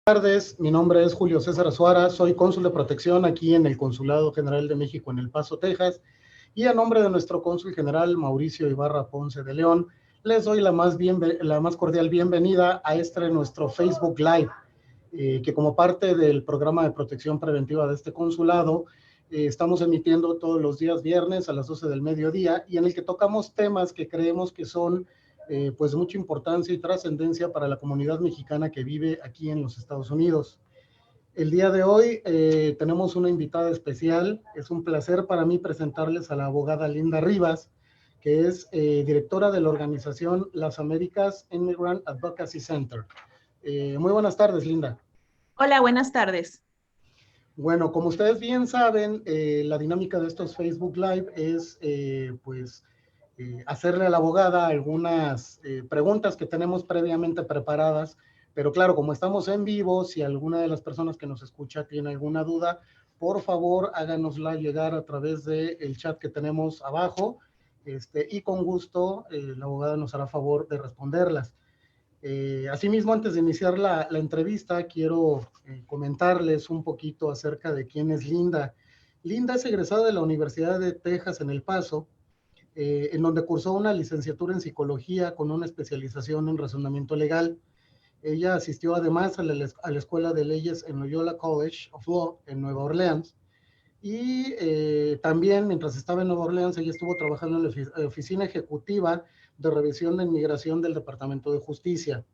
Buenas tardes, mi nombre es Julio César Azuara, soy cónsul de protección aquí en el Consulado General de México en El Paso, Texas, y a nombre de nuestro cónsul general Mauricio Ibarra Ponce de León, les doy la más cordial bienvenida a nuestro Facebook Live, que como parte del programa de protección preventiva de este consulado, estamos emitiendo todos los días viernes a las 12 del mediodía y en el que tocamos temas que creemos que son pues de mucha importancia y trascendencia para la comunidad mexicana que vive aquí en los Estados Unidos. El día de hoy tenemos una invitada especial. Es un placer para mí presentarles a la abogada Linda Rivas, que es directora de la organización Las Américas Immigrant Advocacy Center. Muy buenas tardes, Linda. Hola, buenas tardes. Bueno, como ustedes bien saben, la dinámica de estos Facebook Live es hacerle a la abogada algunas preguntas que tenemos previamente preparadas, pero claro, como estamos en vivo, si alguna de las personas que nos escucha tiene alguna duda, por favor háganosla llegar a través del chat que tenemos abajo, y con gusto la abogada nos hará favor de responderlas. Asimismo, antes de iniciar la entrevista, quiero comentarles un poquito acerca de quién es Linda. Linda es egresada de la Universidad de Texas en El Paso, en donde cursó una licenciatura en psicología con una especialización en razonamiento legal. Ella asistió además a la Escuela de Leyes en Loyola College of Law en Nueva Orleans. Y también, mientras estaba en Nueva Orleans, ella estuvo trabajando en la oficina ejecutiva de revisión de inmigración del Departamento de Justicia.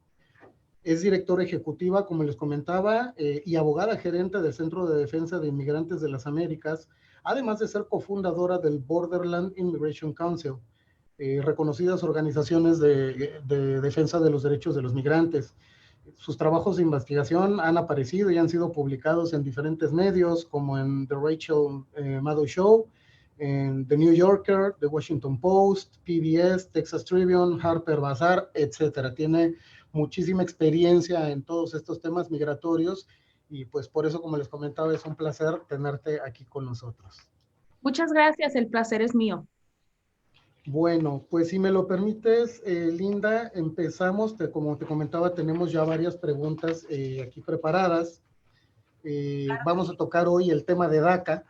Es directora ejecutiva, como les comentaba, y abogada gerente del Centro de Defensa de Inmigrantes de las Américas, además de ser cofundadora del Borderland Immigration Council, reconocidas organizaciones de defensa de los derechos de los migrantes. Sus trabajos de investigación han aparecido y han sido publicados en diferentes medios, como en The Rachel Maddow Show, en The New Yorker, The Washington Post, PBS, Texas Tribune, Harper Bazaar, etcétera. Tiene muchísima experiencia en todos estos temas migratorios y pues por eso, como les comentaba, es un placer tenerte aquí con nosotros. Muchas gracias, el placer es mío. Bueno, pues si me lo permites, Linda, empezamos. Como te comentaba, tenemos ya varias preguntas aquí preparadas. Vamos a tocar hoy el tema de DACA.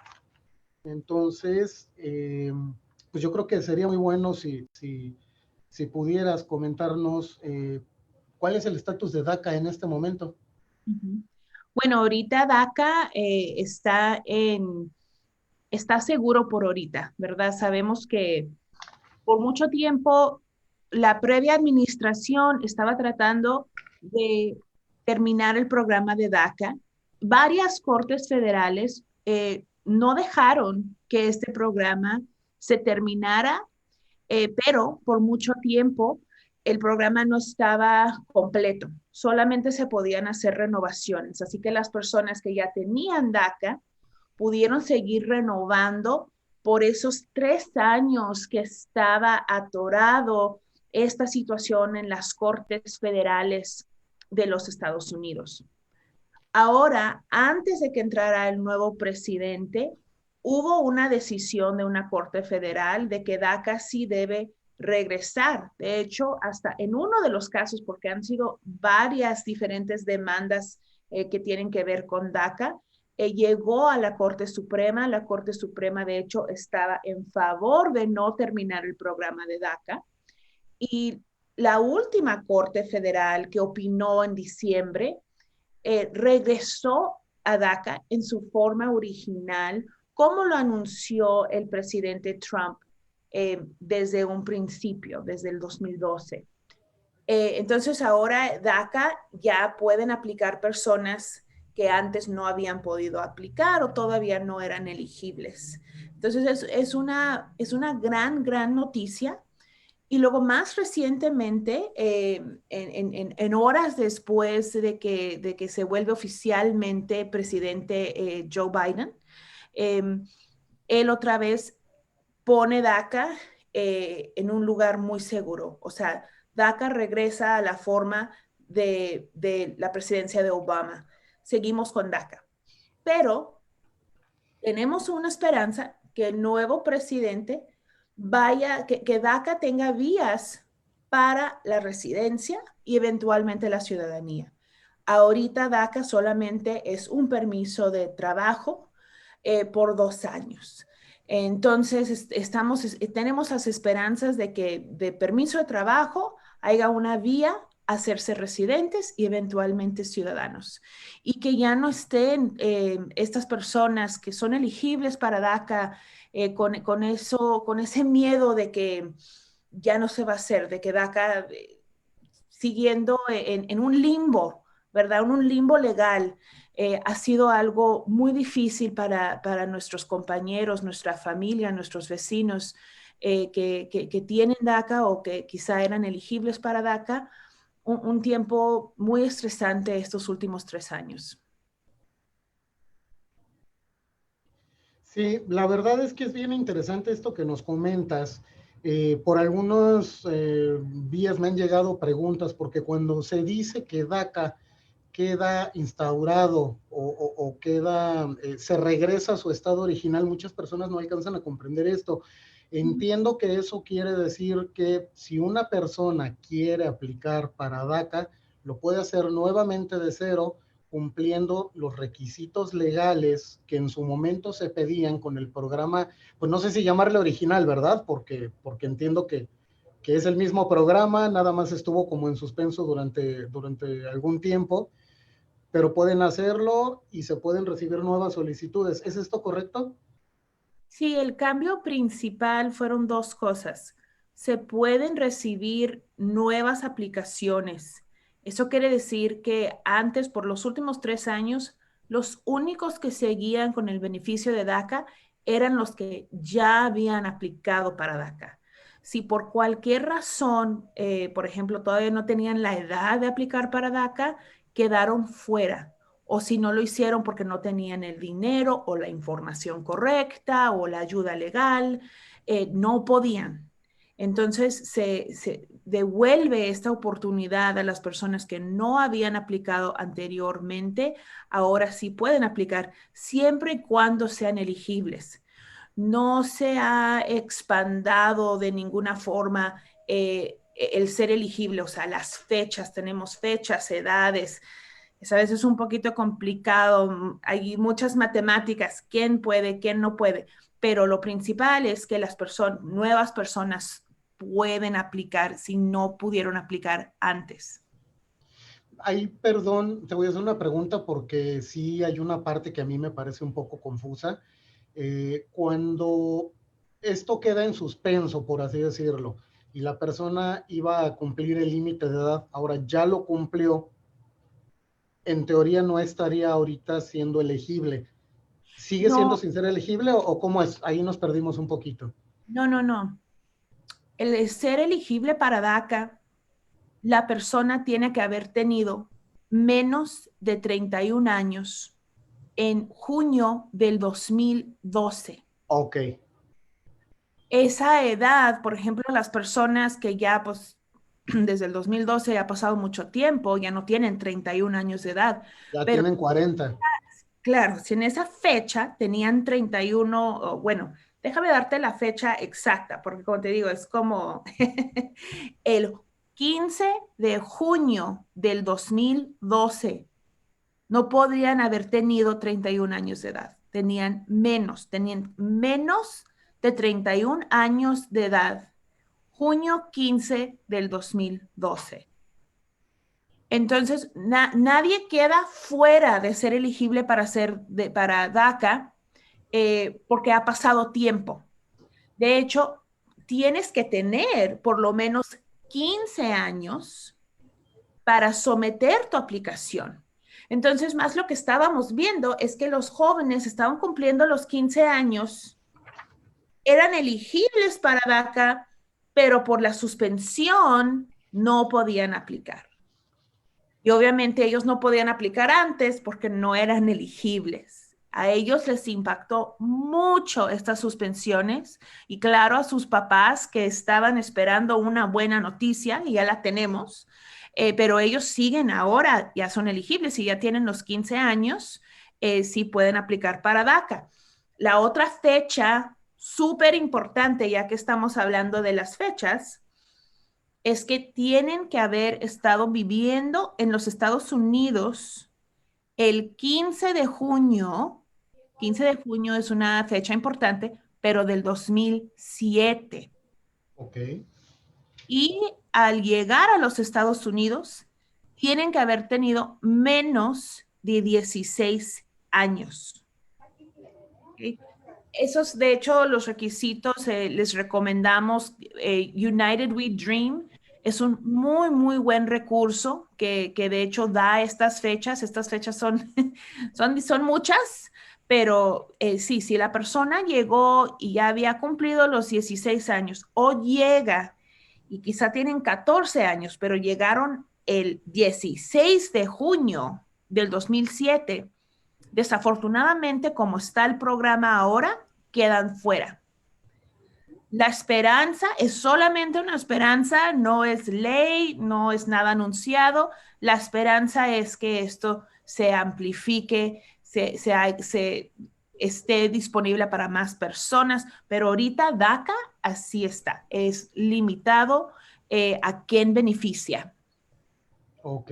Entonces, pues yo creo que sería muy bueno si pudieras comentarnos cuál es el estatus de DACA en este momento. Bueno, ahorita DACA está seguro por ahorita, ¿verdad? Sabemos que por mucho tiempo la previa administración estaba tratando de terminar el programa de DACA. Varias cortes federales no dejaron que este programa se terminara, pero por mucho tiempo el programa no estaba completo, solamente se podían hacer renovaciones, así que las personas que ya tenían DACA pudieron seguir renovando por esos 3 años que estaba atorado esta situación en las cortes federales de los Estados Unidos. Ahora, antes de que entrara el nuevo presidente, hubo una decisión de una corte federal de que DACA sí debe regresar. De hecho, hasta en uno de los casos, porque han sido varias diferentes demandas que tienen que ver con DACA, llegó a la Corte Suprema. La Corte Suprema, de hecho, estaba en favor de no terminar el programa de DACA. Y la última Corte Federal que opinó en diciembre regresó a DACA en su forma original, como lo anunció el presidente Trump desde un principio, desde el 2012. Entonces ahora DACA ya pueden aplicar personas que antes no habían podido aplicar o todavía no eran elegibles. Entonces es una gran noticia. Y luego más recientemente, en horas después de que se vuelve oficialmente presidente Joe Biden, él otra vez pone DACA en un lugar muy seguro. O sea, DACA regresa a la forma de la presidencia de Obama. Seguimos con DACA. Pero tenemos una esperanza que el nuevo presidente que DACA tenga vías para la residencia y eventualmente la ciudadanía. Ahorita DACA solamente es un permiso de trabajo por 2 años. Entonces, tenemos las esperanzas de que de permiso de trabajo haya una vía a hacerse residentes y eventualmente ciudadanos. Y que ya no estén estas personas que son elegibles para DACA con ese miedo de que ya no se va a hacer, de que DACA siguiendo en un limbo, ¿verdad? En un limbo legal. Ha sido algo muy difícil para nuestros compañeros, nuestra familia, nuestros vecinos que tienen DACA o que quizá eran elegibles para DACA, un tiempo muy estresante estos últimos 3 años. Sí, la verdad es que es bien interesante esto que nos comentas. Por algunos vías me han llegado preguntas, porque cuando se dice que DACA queda instaurado o queda, se regresa a su estado original, muchas personas no alcanzan a comprender esto. Entiendo que eso quiere decir que si una persona quiere aplicar para DACA, lo puede hacer nuevamente de cero, cumpliendo los requisitos legales que en su momento se pedían con el programa, pues no sé si llamarle original, ¿verdad? Porque entiendo que es el mismo programa, nada más estuvo como en suspenso durante algún tiempo, pero pueden hacerlo y se pueden recibir nuevas solicitudes. ¿Es esto correcto? Sí, el cambio principal fueron dos cosas. Se pueden recibir nuevas aplicaciones. Eso quiere decir que antes, por los últimos 3 años, los únicos que seguían con el beneficio de DACA eran los que ya habían aplicado para DACA. Si por cualquier razón, por ejemplo, todavía no tenían la edad de aplicar para DACA, quedaron fuera, o si no lo hicieron porque no tenían el dinero o la información correcta o la ayuda legal, no podían. Entonces se devuelve esta oportunidad a las personas que no habían aplicado anteriormente, ahora sí pueden aplicar siempre y cuando sean elegibles. No se ha expandado de ninguna forma el ser elegible, o sea, las fechas, tenemos fechas, edades, es a veces un poquito complicado, hay muchas matemáticas, quién puede, quién no puede, pero lo principal es que las personas, nuevas personas pueden aplicar si no pudieron aplicar antes. Ahí, perdón, te voy a hacer una pregunta porque sí hay una parte que a mí me parece un poco confusa. Cuando esto queda en suspenso, por así decirlo, y la persona iba a cumplir el límite de edad, ahora ya lo cumplió, en teoría no estaría ahorita siendo elegible. ¿Sigue siendo No, sin ser elegible o cómo es? Ahí nos perdimos un poquito. no. El ser elegible para DACA, la persona tiene que haber tenido menos de 31 años en junio del 2012. Ok, Esa edad, por ejemplo, las personas que ya, pues, desde el 2012 ha pasado mucho tiempo, ya no tienen 31 años de edad, ya pero tienen 40. claro, si en esa fecha tenían 31, bueno, déjame darte la fecha exacta, porque como te digo, es como el 15 de junio del 2012, no podrían haber tenido 31 años de edad, tenían menos de 31 años de edad, junio 15 del 2012. Entonces, nadie queda fuera de ser elegible para DACA porque ha pasado tiempo. De hecho, tienes que tener por lo menos 15 años para someter tu aplicación. Entonces, más lo que estábamos viendo es que los jóvenes estaban cumpliendo los 15 años, eran elegibles para DACA, pero por la suspensión no podían aplicar. Y obviamente ellos no podían aplicar antes porque no eran elegibles. A ellos les impactó mucho estas suspensiones y claro, a sus papás que estaban esperando una buena noticia y ya la tenemos, pero ellos siguen ahora, ya son elegibles y ya tienen los 15 años, sí pueden aplicar para DACA. La otra fecha súper importante, ya que estamos hablando de las fechas, es que tienen que haber estado viviendo en los Estados Unidos el 15 de junio. 15 de junio es una fecha importante, pero del 2007. Ok, Y al llegar a los Estados Unidos, tienen que haber tenido menos de 16 años. ¿Ok? Esos, de hecho, los requisitos, les recomendamos United We Dream. Es un muy, muy buen recurso que de hecho da estas fechas. Estas fechas son, son muchas, pero sí, si la persona llegó y ya había cumplido los 16 años o llega y quizá tienen 14 años, pero llegaron el 16 de junio del 2007. Desafortunadamente, como está el programa ahora, quedan fuera. La esperanza es solamente una esperanza, no es ley, no es nada anunciado. La esperanza es que esto se amplifique, se esté disponible para más personas, pero ahorita DACA así está, es limitado a quién beneficia. ok.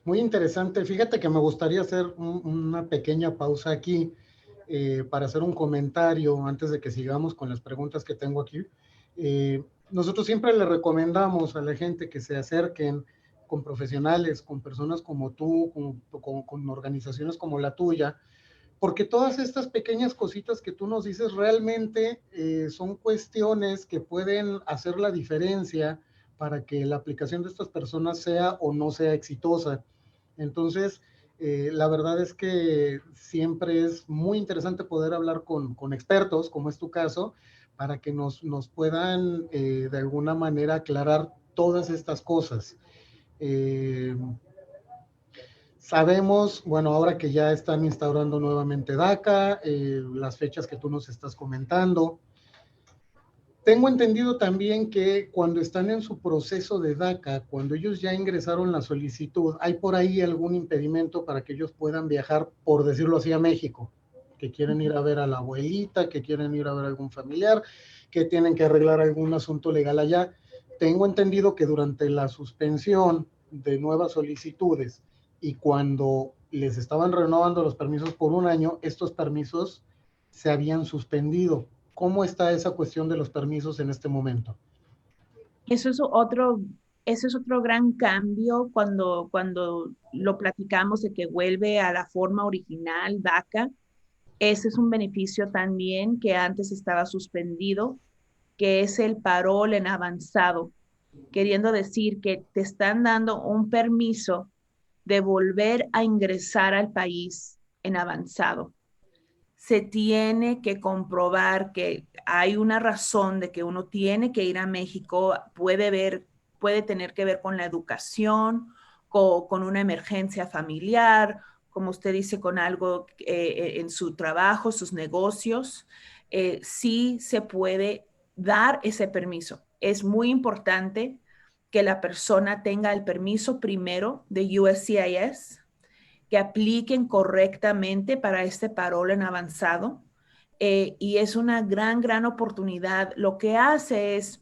Muy interesante. Fíjate que me gustaría hacer una pequeña pausa aquí para hacer un comentario antes de que sigamos con las preguntas que tengo aquí. Nosotros siempre le recomendamos a la gente que se acerquen con profesionales, con personas como tú, con organizaciones como la tuya, porque todas estas pequeñas cositas que tú nos dices realmente son cuestiones que pueden hacer la diferencia para que la aplicación de estas personas sea o no sea exitosa. Entonces, la verdad es que siempre es muy interesante poder hablar con expertos, como es tu caso, para que nos puedan de alguna manera aclarar todas estas cosas. Eh, Sabemos, bueno, ahora que ya están instaurando nuevamente DACA, las fechas que tú nos estás comentando. Tengo entendido también que cuando están en su proceso de DACA, cuando ellos ya ingresaron la solicitud, hay por ahí algún impedimento para que ellos puedan viajar, por decirlo así, a México, que quieren ir a ver a la abuelita, que quieren ir a ver a algún familiar, que tienen que arreglar algún asunto legal allá. Tengo entendido que durante la suspensión de nuevas solicitudes y cuando les estaban renovando los permisos por un año, estos permisos se habían suspendido. ¿Cómo está esa cuestión de los permisos en este momento? Eso es otro, Eso es otro gran cambio cuando lo platicamos de que vuelve a la forma original DACA. Ese es un beneficio también que antes estaba suspendido, que es el parol en avanzado, queriendo decir que te están dando un permiso de volver a ingresar al país en avanzado. Se tiene que comprobar que hay una razón de que uno tiene que ir a México, puede tener que ver con la educación, con una emergencia familiar, como usted dice, con algo en su trabajo, sus negocios. Sí se puede dar ese permiso. Es muy importante que la persona tenga el permiso primero de USCIS, que apliquen correctamente para este parol en avanzado. Y es una gran, gran oportunidad. Lo que hace es,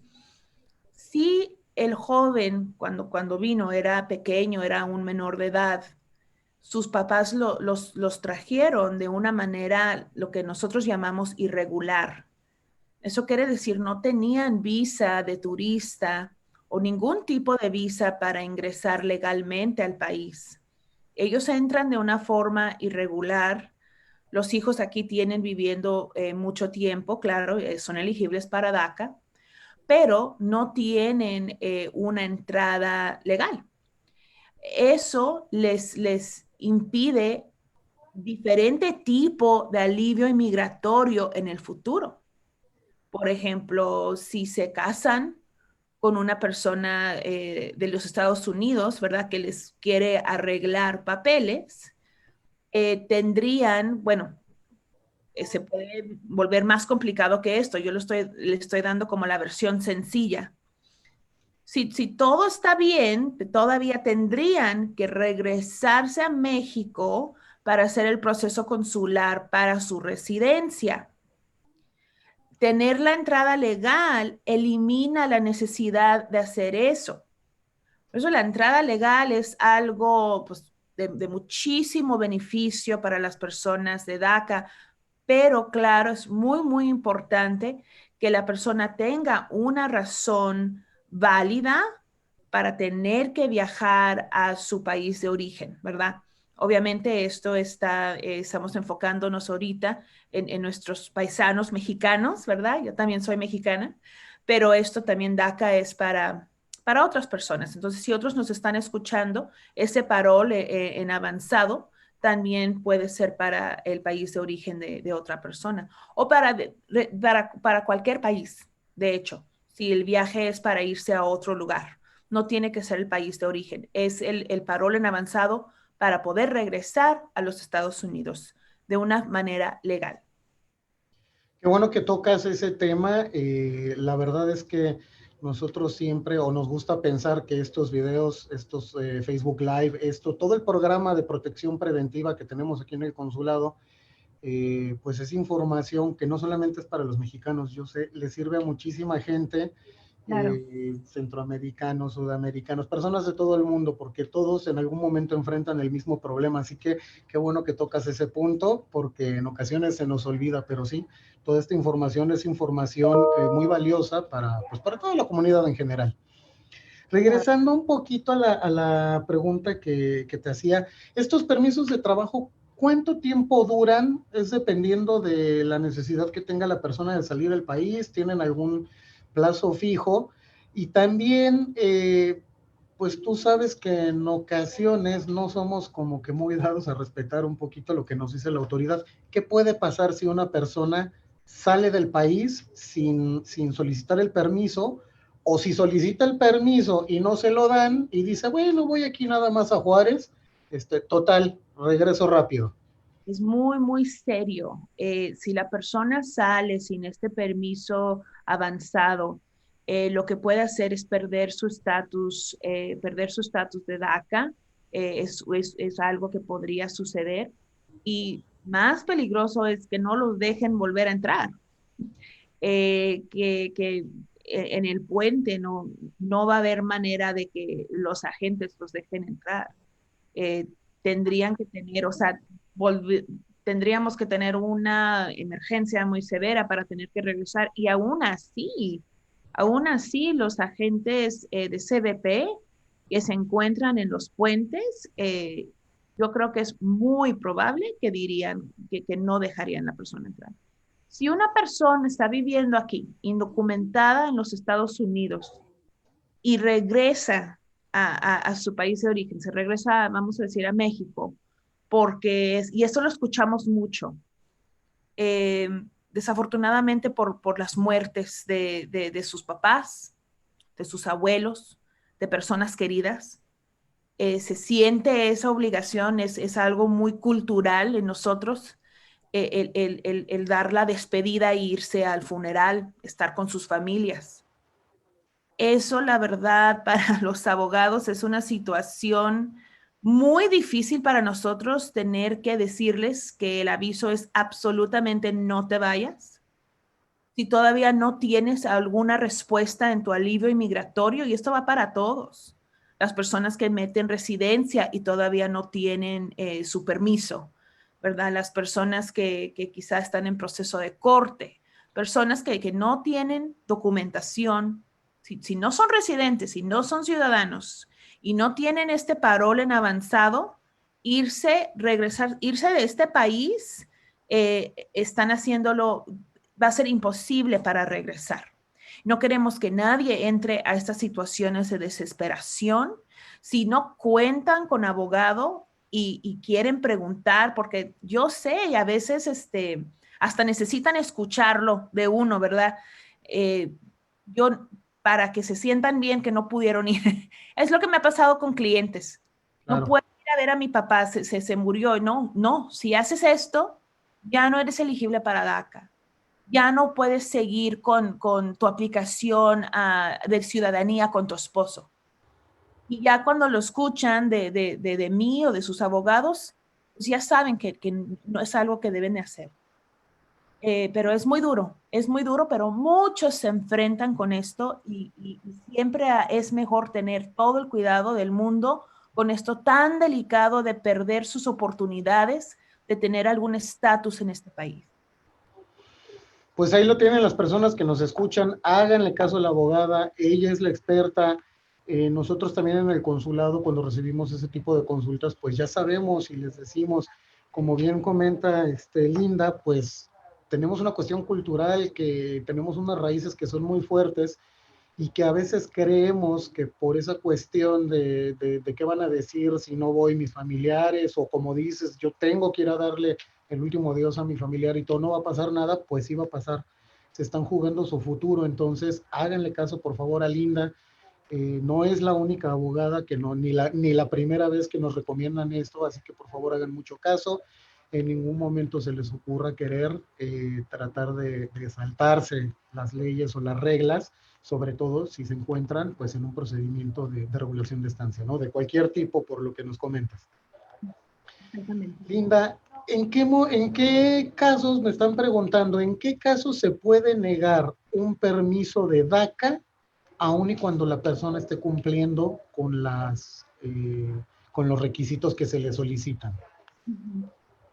si el joven cuando vino era pequeño, era un menor de edad, sus papás los trajeron de una manera, lo que nosotros llamamos irregular. Eso quiere decir, no tenían visa de turista o ningún tipo de visa para ingresar legalmente al país. Ellos entran de una forma irregular. Los hijos aquí tienen viviendo mucho tiempo, claro, son elegibles para DACA, pero no tienen una entrada legal. Eso les impide diferente tipo de alivio inmigratorio en el futuro. Por ejemplo, si se casan con una persona de los Estados Unidos, ¿verdad? Que les quiere arreglar papeles, tendrían, bueno, se puede volver más complicado que esto. Yo le estoy dando como la versión sencilla. Si todo está bien, todavía tendrían que regresarse a México para hacer el proceso consular para su residencia. tener la entrada legal elimina la necesidad de hacer eso. Por eso la entrada legal es algo pues, de muchísimo beneficio para las personas de DACA, pero claro, es muy, muy importante que la persona tenga una razón válida para tener que viajar a su país de origen, ¿verdad? Obviamente esto estamos enfocándonos ahorita en nuestros paisanos mexicanos, ¿verdad? Yo también soy mexicana, pero esto también DACA es para otras personas. Entonces, si otros nos están escuchando, ese parol en avanzado también puede ser para el país de origen de otra persona o para cualquier país, de hecho, si el viaje es para irse a otro lugar. No tiene que ser el país de origen, es el parol en avanzado para poder regresar a los Estados Unidos de una manera legal. Qué bueno que tocas ese tema. La verdad es que nosotros siempre, o nos gusta pensar que estos videos, estos Facebook Live, todo el programa de protección preventiva que tenemos aquí en el consulado, pues es información que no solamente es para los mexicanos, yo sé, le sirve a muchísima gente, Claro. centroamericanos, sudamericanos, personas de todo el mundo, porque todos en algún momento enfrentan el mismo problema. Así que qué bueno que tocas ese punto, porque en ocasiones se nos olvida, pero sí, toda esta información es información muy valiosa pues para toda la comunidad en general. Regresando un poquito a la pregunta que te hacía, estos permisos de trabajo, ¿cuánto tiempo duran? ¿Es dependiendo de la necesidad que tenga la persona de salir del país? ¿Tienen algún plazo fijo? Y también, pues tú sabes que en ocasiones no somos como que muy dados a respetar un poquito lo que nos dice la autoridad. ¿Qué puede pasar si una persona sale del país sin solicitar el permiso? O si solicita el permiso y no se lo dan y dice, bueno, voy aquí nada más a Juárez, total, regreso rápido. Es muy, muy serio. Si la persona sale sin este permiso avanzado, lo que puede hacer es perder su estatus de DACA. Es algo que podría suceder. Y más peligroso es que no los dejen volver a entrar. Que en el puente no va a haber manera de que los agentes los dejen entrar. eh, Tendrían que tener, o sea, tendríamos que tener una emergencia muy severa para tener que regresar y aún así los agentes de CBP que se encuentran en los puentes, yo creo que es muy probable que dirían que no dejarían a la persona entrar. Si una persona está viviendo aquí, indocumentada en los Estados Unidos, y regresa a su país de origen, se regresa, vamos a decir, a México, y esto lo escuchamos mucho, eh, desafortunadamente por las muertes de sus papás, de sus abuelos, de personas queridas, se siente esa obligación, es algo muy cultural en nosotros, el dar la despedida e irse al funeral, estar con sus familias. Eso, la verdad, para los abogados es una situación muy difícil para nosotros tener que decirles que el aviso es absolutamente no te vayas. Si todavía no tienes alguna respuesta en tu alivio inmigratorio, y esto va para todos, las personas que meten residencia y todavía no tienen su permiso, ¿verdad? Las personas que quizás están en proceso de corte, personas que no tienen documentación, si no son residentes, si no son ciudadanos y no tienen este parol en avanzado, irse de este país, están haciéndolo, va a ser imposible para regresar. No queremos que nadie entre a estas situaciones de desesperación. Si no cuentan con abogado y quieren preguntar, porque yo sé, y a veces hasta necesitan escucharlo de uno, ¿verdad? Yo, para que se sientan bien que no pudieron ir. Es lo que me ha pasado con clientes. No Claro. puedo ir a ver a mi papá, se murió. No, si haces esto, ya no eres elegible para DACA. Ya no puedes seguir con tu aplicación de ciudadanía con tu esposo. Y ya cuando lo escuchan de mí o de sus abogados, pues ya saben que no es algo que deben de hacer. pero es muy duro, pero muchos se enfrentan con esto y siempre es mejor tener todo el cuidado del mundo con esto tan delicado de perder sus oportunidades de tener algún estatus en este país. Pues ahí lo tienen las personas que nos escuchan, háganle caso a la abogada, ella es la experta. Nosotros también en el consulado, cuando recibimos ese tipo de consultas, pues ya sabemos y les decimos, como bien comenta Linda, pues tenemos una cuestión cultural, que tenemos unas raíces que son muy fuertes y que a veces creemos que por esa cuestión de qué van a decir si no voy mis familiares, o como dices, yo tengo que ir a darle el último adiós a mi familiar y todo, no va a pasar nada, pues sí va a pasar. Se están jugando su futuro, entonces háganle caso por favor a Linda. No es la única abogada que no, ni la primera vez que nos recomiendan esto, así que por favor hagan mucho caso. En ningún momento se les ocurra querer tratar de saltarse las leyes o las reglas, sobre todo si se encuentran pues en un procedimiento de regulación de estancia, ¿no? De cualquier tipo, por lo que nos comentas. Exactamente. Linda, ¿en qué casos, me están preguntando, en qué casos se puede negar un permiso de DACA aun y cuando la persona esté cumpliendo con los requisitos que se le solicitan?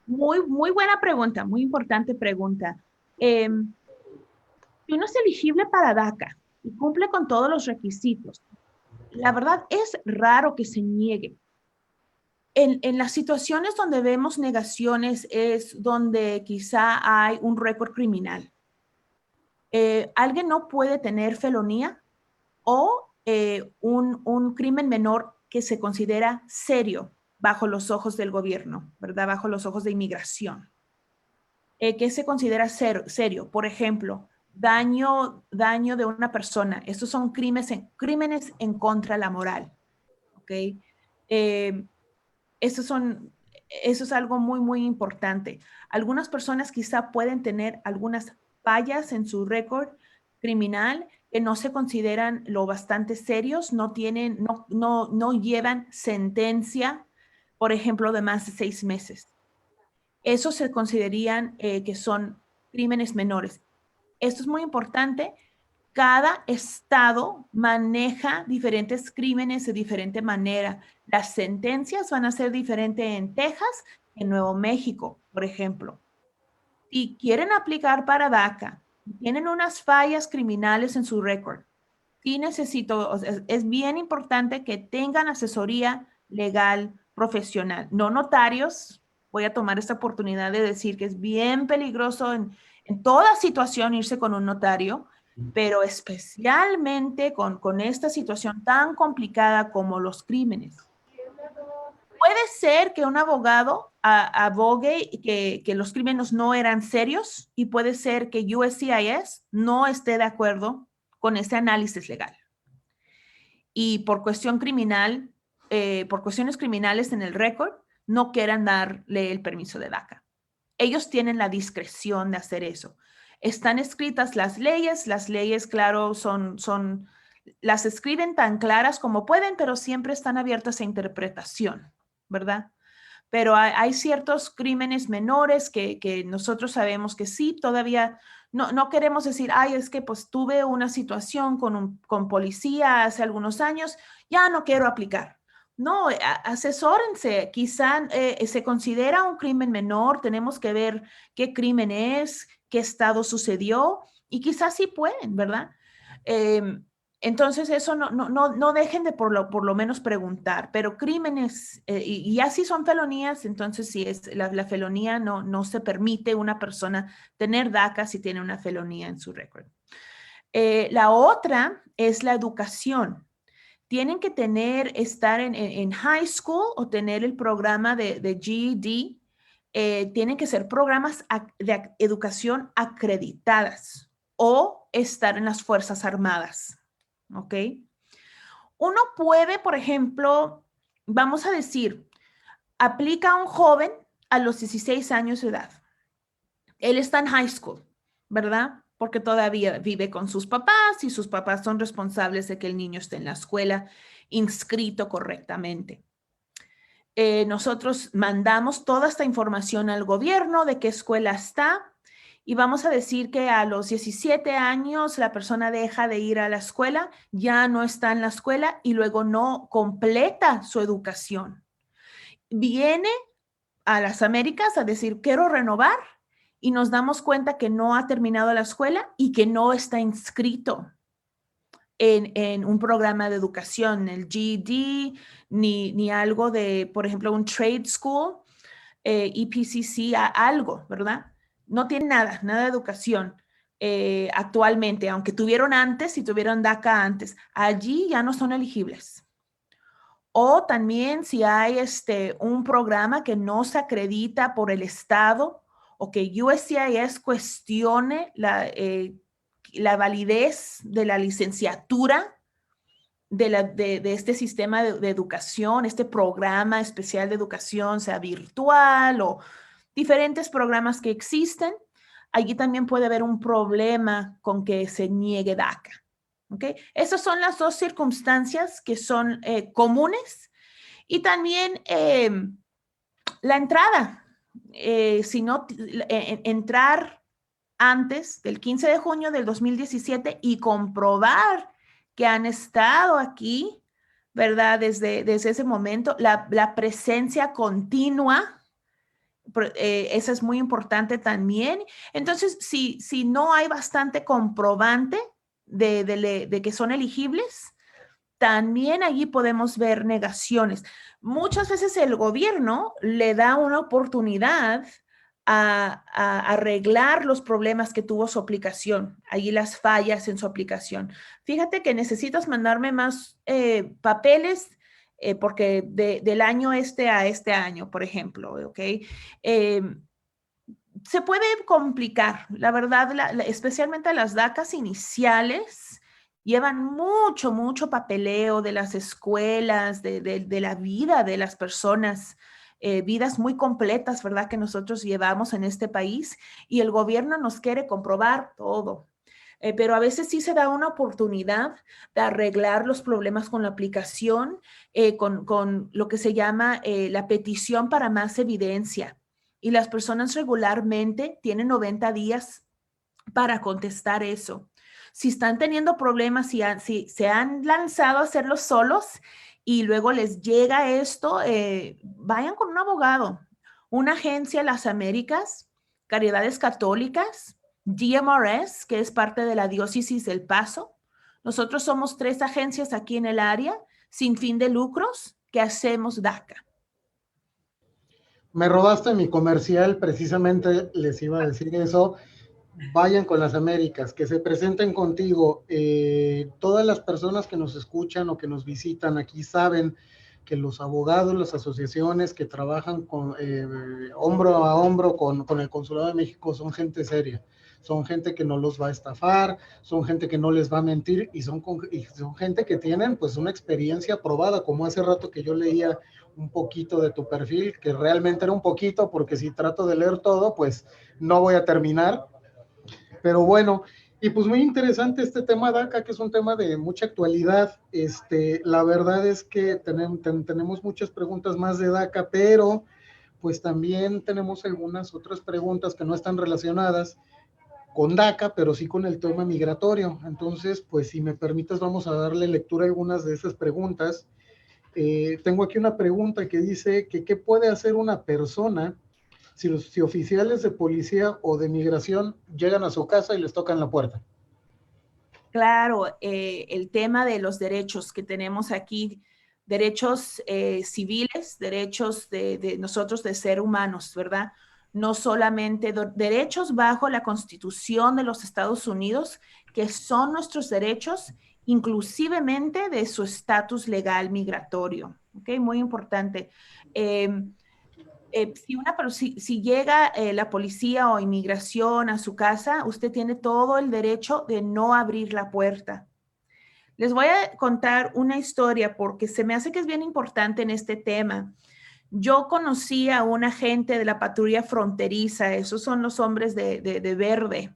Muy buena pregunta, muy importante pregunta. Si uno es elegible para DACA y cumple con todos los requisitos, la verdad es raro que se niegue. En las situaciones donde vemos negaciones es donde quizá hay un récord criminal. Alguien no puede tener felonía o un crimen menor que se considera serio bajo los ojos del gobierno, ¿verdad? Bajo los ojos de inmigración. ¿Qué se considera serio? Por ejemplo, daño de una persona. Estos son crímenes en contra de la moral. ¿Ok? Eso es algo muy importante. Algunas personas quizá pueden tener algunas fallas en su récord criminal que no se consideran lo bastante serios, no llevan sentencia, por ejemplo, de más de 6 meses. Esos se considerarían que son crímenes menores. Esto es muy importante. Cada estado maneja diferentes crímenes de diferente manera. Las sentencias van a ser diferentes en Texas y en Nuevo México, por ejemplo. Si quieren aplicar para DACA, tienen unas fallas criminales en su récord, sí es bien importante que tengan asesoría legal profesional, no notarios. Voy a tomar esta oportunidad de decir que es bien peligroso en toda situación irse con un notario, pero especialmente con esta situación tan complicada como los crímenes. Puede ser que un abogado abogue que los crímenes no eran serios y puede ser que USCIS no esté de acuerdo con ese análisis legal. Y por cuestión criminal, por cuestiones criminales en el récord, no quieran darle el permiso de DACA. Ellos tienen la discreción de hacer eso. Están escritas las leyes, claro, las escriben tan claras como pueden, pero siempre están abiertas a interpretación, ¿verdad? Pero hay ciertos crímenes menores que nosotros sabemos que sí, todavía no queremos decir, ay, es que pues tuve una situación con policía hace algunos años, ya no quiero aplicar. No, asesórense, quizá se considera un crimen menor, tenemos que ver qué crimen es, qué estado sucedió y quizás sí pueden, ¿verdad? Entonces eso no dejen de por lo menos preguntar, pero crímenes, y así son felonías, entonces si es la felonía no se permite una persona tener DACA si tiene una felonía en su récord. La otra es la educación. Tienen que estar en high school o tener el programa de GED. Tienen que ser programas de educación acreditadas o estar en las Fuerzas Armadas. ¿Ok? Uno puede, por ejemplo, vamos a decir, aplica a un joven a los 16 años de edad. Él está en high school, ¿verdad? Porque todavía vive con sus papás y sus papás son responsables de que el niño esté en la escuela inscrito correctamente. Nosotros mandamos toda esta información al gobierno de qué escuela está y vamos a decir que a los 17 años la persona deja de ir a la escuela, ya no está en la escuela y luego no completa su educación. Viene a las Américas a decir, quiero renovar, y nos damos cuenta que no ha terminado la escuela y que no está inscrito en un programa de educación, el GED, ni algo de, por ejemplo, un trade school, EPCC, algo, ¿verdad? No tiene nada de educación actualmente, aunque tuvieron antes y tuvieron DACA antes. Allí ya no son elegibles. O también si hay un programa que no se acredita por el Estado o que USCIS cuestione la validez de la licenciatura de este sistema de educación, este programa especial de educación, sea virtual o diferentes programas que existen, allí también puede haber un problema con que se niegue DACA. ¿Okay? Esas son las dos circunstancias que son comunes. Y también la entrada. Si no, entrar antes del 15 de junio del 2017 y comprobar que han estado aquí, ¿verdad? Desde ese momento, la presencia continua, esa es muy importante también. Entonces, si no hay bastante comprobante de que son elegibles, también allí podemos ver negaciones. Muchas veces el gobierno le da una oportunidad a arreglar los problemas que tuvo su aplicación, allí las fallas en su aplicación. Fíjate que necesitas mandarme más papeles porque del año a este año, por ejemplo, ¿ok? Se puede complicar, la verdad, especialmente las DACAs iniciales llevan mucho papeleo de las escuelas, de la vida de las personas, vidas muy completas, ¿verdad? Que nosotros llevamos en este país y el gobierno nos quiere comprobar todo. Pero a veces sí se da una oportunidad de arreglar los problemas con la aplicación, con lo que se llama la petición para más evidencia. Y las personas regularmente tienen 90 días para contestar eso. Si están teniendo problemas, si se han lanzado a hacerlo solos y luego les llega esto, vayan con un abogado, una agencia de las Américas, Caridades Católicas, DMRS, que es parte de la Diócesis del Paso. Nosotros somos 3 agencias aquí en el área, sin fin de lucros, que hacemos DACA. Me robaste mi comercial, precisamente les iba a decir eso. Vayan con las Américas, que se presenten contigo. Todas las personas que nos escuchan o que nos visitan aquí saben que los abogados, las asociaciones que trabajan hombro a hombro con el Consulado de México son gente seria. Son gente que no los va a estafar, son gente que no les va a mentir y son gente que tienen pues una experiencia probada, como hace rato que yo leía un poquito de tu perfil, que realmente era un poquito, porque si trato de leer todo, pues no voy a terminar. Pero bueno, y pues muy interesante este tema DACA, que es un tema de mucha actualidad. La verdad es que tenemos muchas preguntas más de DACA, pero pues también tenemos algunas otras preguntas que no están relacionadas con DACA, pero sí con el tema migratorio. Entonces, pues si me permites, vamos a darle lectura a algunas de esas preguntas. Tengo aquí una pregunta que dice que ¿qué puede hacer una persona si oficiales de policía o de migración llegan a su casa y les tocan la puerta? Claro, el tema de los derechos que tenemos aquí, derechos civiles, derechos de nosotros de ser humanos, ¿verdad? No solamente derechos bajo la Constitución de los Estados Unidos, que son nuestros derechos, inclusivemente de su estatus legal migratorio, ¿ok? Muy importante. Si llega la policía o inmigración a su casa, usted tiene todo el derecho de no abrir la puerta. Les voy a contar una historia porque se me hace que es bien importante en este tema. Yo conocí a un agente de la patrulla fronteriza, esos son los hombres de verde,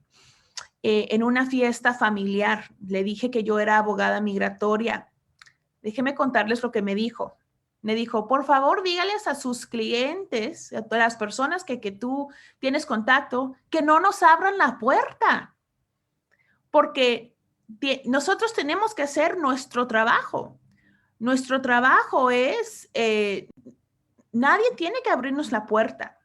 en una fiesta familiar. Le dije que yo era abogada migratoria. Déjenme contarles lo que me dijo. Me dijo, por favor, dígales a sus clientes, a todas las personas que tú tienes contacto, que no nos abran la puerta, porque nosotros tenemos que hacer nuestro trabajo. Nuestro trabajo es, nadie tiene que abrirnos la puerta.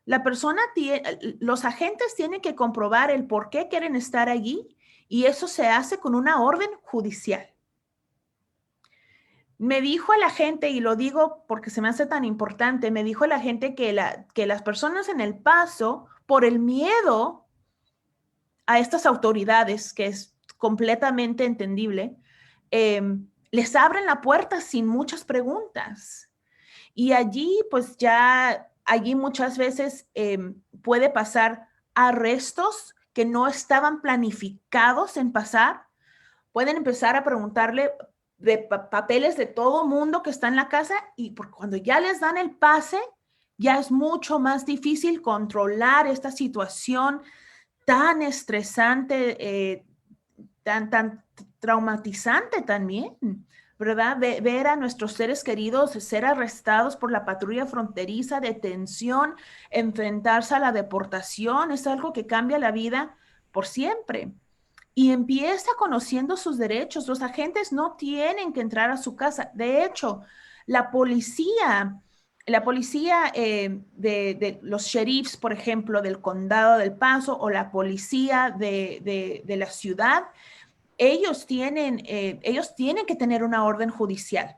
Los agentes tienen que comprobar el por qué quieren estar allí y eso se hace con una orden judicial. Me dijo el agente, y lo digo porque se me hace tan importante, me dijo el agente que las personas en El Paso, por el miedo a estas autoridades, que es completamente entendible, les abren la puerta sin muchas preguntas. Y allí, pues allí muchas veces puede pasar arrestos que no estaban planificados en pasar. Pueden empezar a preguntarle de papeles de todo mundo que está en la casa y cuando ya les dan el pase, ya es mucho más difícil controlar esta situación tan estresante, tan traumatizante también, ¿verdad? Ver a nuestros seres queridos ser arrestados por la patrulla fronteriza, detención, enfrentarse a la deportación, es algo que cambia la vida por siempre. Y empieza conociendo sus derechos. Los agentes no tienen que entrar a su casa. De hecho, la policía de los sheriffs, por ejemplo, del condado del Paso o la policía de la ciudad, ellos tienen que tener una orden judicial.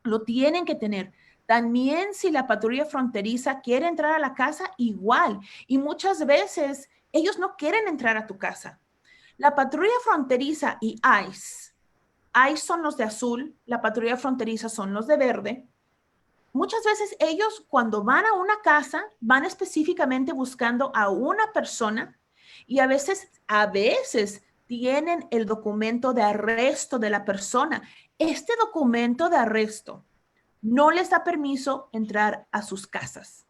Lo tienen que tener. También si la patrulla fronteriza quiere entrar a la casa, igual. Y muchas veces ellos no quieren entrar a tu casa. La patrulla fronteriza y ICE son los de azul, la patrulla fronteriza son los de verde. Muchas veces ellos cuando van a una casa van específicamente buscando a una persona y a veces tienen el documento de arresto de la persona. Este documento de arresto no les da permiso entrar a sus casas.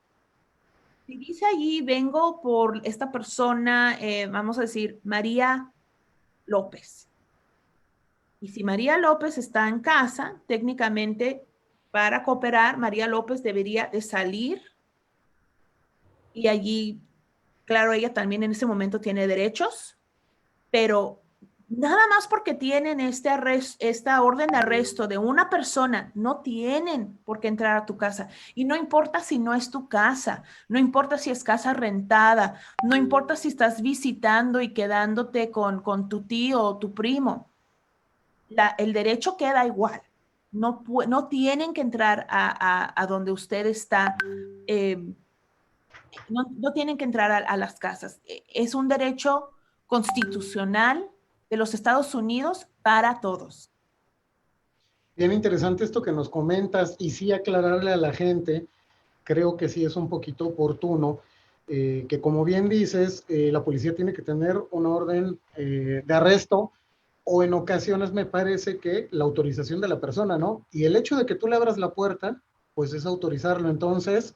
Si dice allí, vengo por esta persona, vamos a decir, María López. Y si María López está en casa, técnicamente para cooperar, María López debería de salir y allí, claro, ella también en ese momento tiene derechos, pero nada más porque tienen esta orden de arresto de una persona, no tienen por qué entrar a tu casa. Y no importa si no es tu casa, no importa si es casa rentada, no importa si estás visitando y quedándote con tu tío o tu primo. El derecho queda igual. No tienen que entrar a donde usted está. No tienen que entrar a las casas. Es un derecho constitucional de los Estados Unidos para todos. Bien interesante esto que nos comentas y sí aclararle a la gente, creo que sí es un poquito oportuno, que como bien dices, la policía tiene que tener una orden de arresto o en ocasiones me parece que la autorización de la persona, ¿no? Y el hecho de que tú le abras la puerta, pues es autorizarlo. Entonces,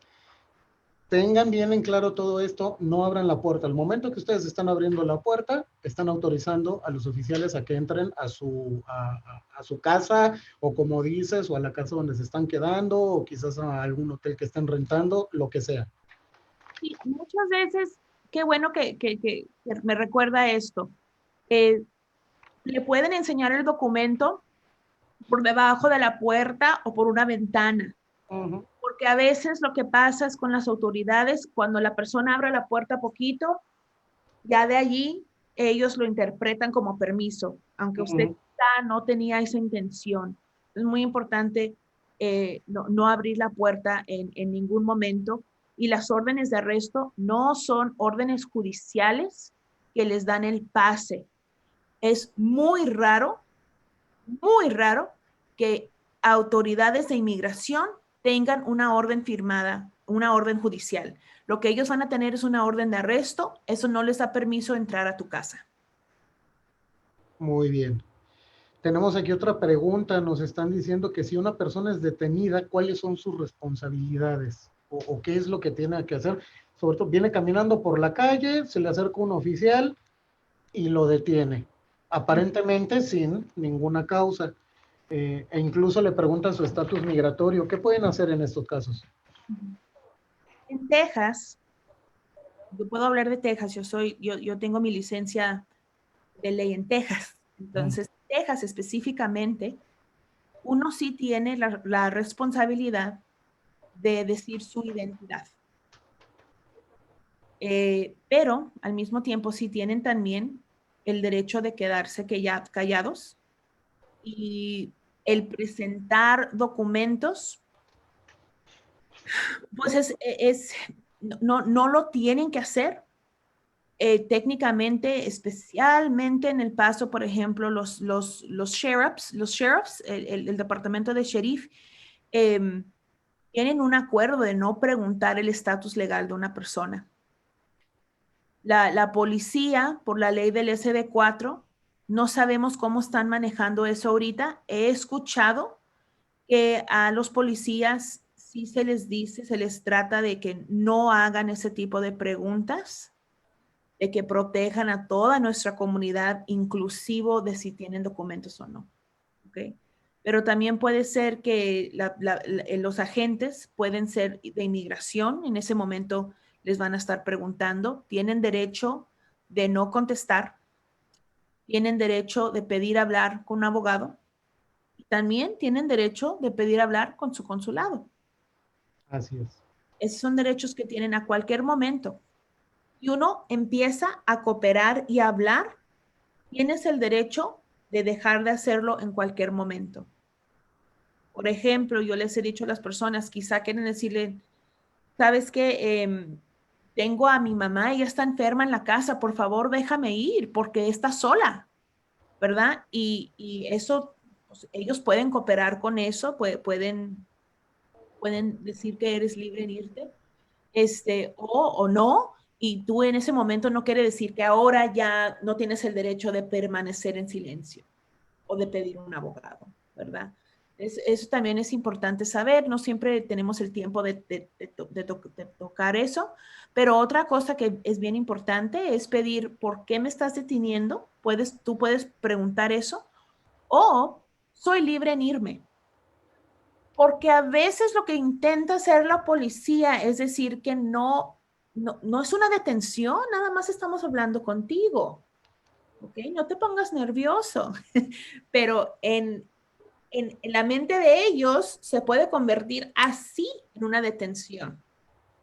tengan bien en claro todo esto, no abran la puerta. Al momento que ustedes están abriendo la puerta, están autorizando a los oficiales a que entren a su casa, o como dices, o a la casa donde se están quedando, o quizás a algún hotel que estén rentando, lo que sea. Sí, muchas veces, qué bueno que me recuerda esto. Le pueden enseñar el documento por debajo de la puerta o por una ventana. Porque a veces lo que pasa es con las autoridades, cuando la persona abre la puerta poquito, ya de allí ellos lo interpretan como permiso, aunque usted no tenía esa intención. Es muy importante no abrir la puerta en ningún momento. Y las órdenes de arresto no son órdenes judiciales que les dan el pase. Es muy raro que autoridades de inmigración tengan una orden firmada, una orden judicial. Lo que ellos van a tener es una orden de arresto. Eso no les da permiso de entrar a tu casa. Muy bien. Tenemos aquí otra pregunta. Nos están diciendo que si una persona es detenida, ¿cuáles son sus responsabilidades? ¿O qué es lo que tiene que hacer? Sobre todo, viene caminando por la calle, se le acerca un oficial y lo detiene, aparentemente sin ninguna causa. e incluso le preguntan su estatus migratorio. ¿Qué pueden hacer en estos casos? En Texas, yo puedo hablar de Texas, yo tengo mi licencia de ley en Texas. Entonces, Texas específicamente, uno sí tiene la responsabilidad de decir su identidad. Pero al mismo tiempo sí tienen también el derecho de quedarse callados y el presentar documentos, pues no lo tienen que hacer. Técnicamente, especialmente en El Paso, por ejemplo, los sheriffs, el departamento de sheriff, tienen un acuerdo de no preguntar el estatus legal de una persona. La policía, por la ley del SD4, no sabemos cómo están manejando eso ahorita. He escuchado que a los policías sí se les dice, se les trata de que no hagan ese tipo de preguntas, de que protejan a toda nuestra comunidad, inclusivo de si tienen documentos o no. ¿Okay? Pero también puede ser que los agentes pueden ser de inmigración, en ese momento les van a estar preguntando, tienen derecho de no contestar, tienen derecho de pedir hablar con un abogado y también tienen derecho de pedir hablar con su consulado. Así es. Esos son derechos que tienen a cualquier momento. Y uno empieza a cooperar y a hablar, tienes el derecho de dejar de hacerlo en cualquier momento. Por ejemplo, yo les he dicho a las personas, quizá quieren decirle, ¿sabes qué? Tengo a mi mamá, ella está enferma en la casa, por favor déjame ir porque está sola, ¿verdad? Y eso, pues, ellos pueden cooperar con eso, pueden decir que eres libre en irte, o no, y tú en ese momento no quiere decir que ahora ya no tienes el derecho de permanecer en silencio o de pedir un abogado, ¿verdad? Eso también es importante saber, no siempre tenemos el tiempo de tocar eso, pero otra cosa que es bien importante es pedir, ¿por qué me estás deteniendo? Tú puedes preguntar eso, o soy libre en irme. Porque a veces lo que intenta hacer la policía es decir que no es una detención, nada más estamos hablando contigo, ¿ok? No te pongas nervioso, pero en la mente de ellos se puede convertir así en una detención,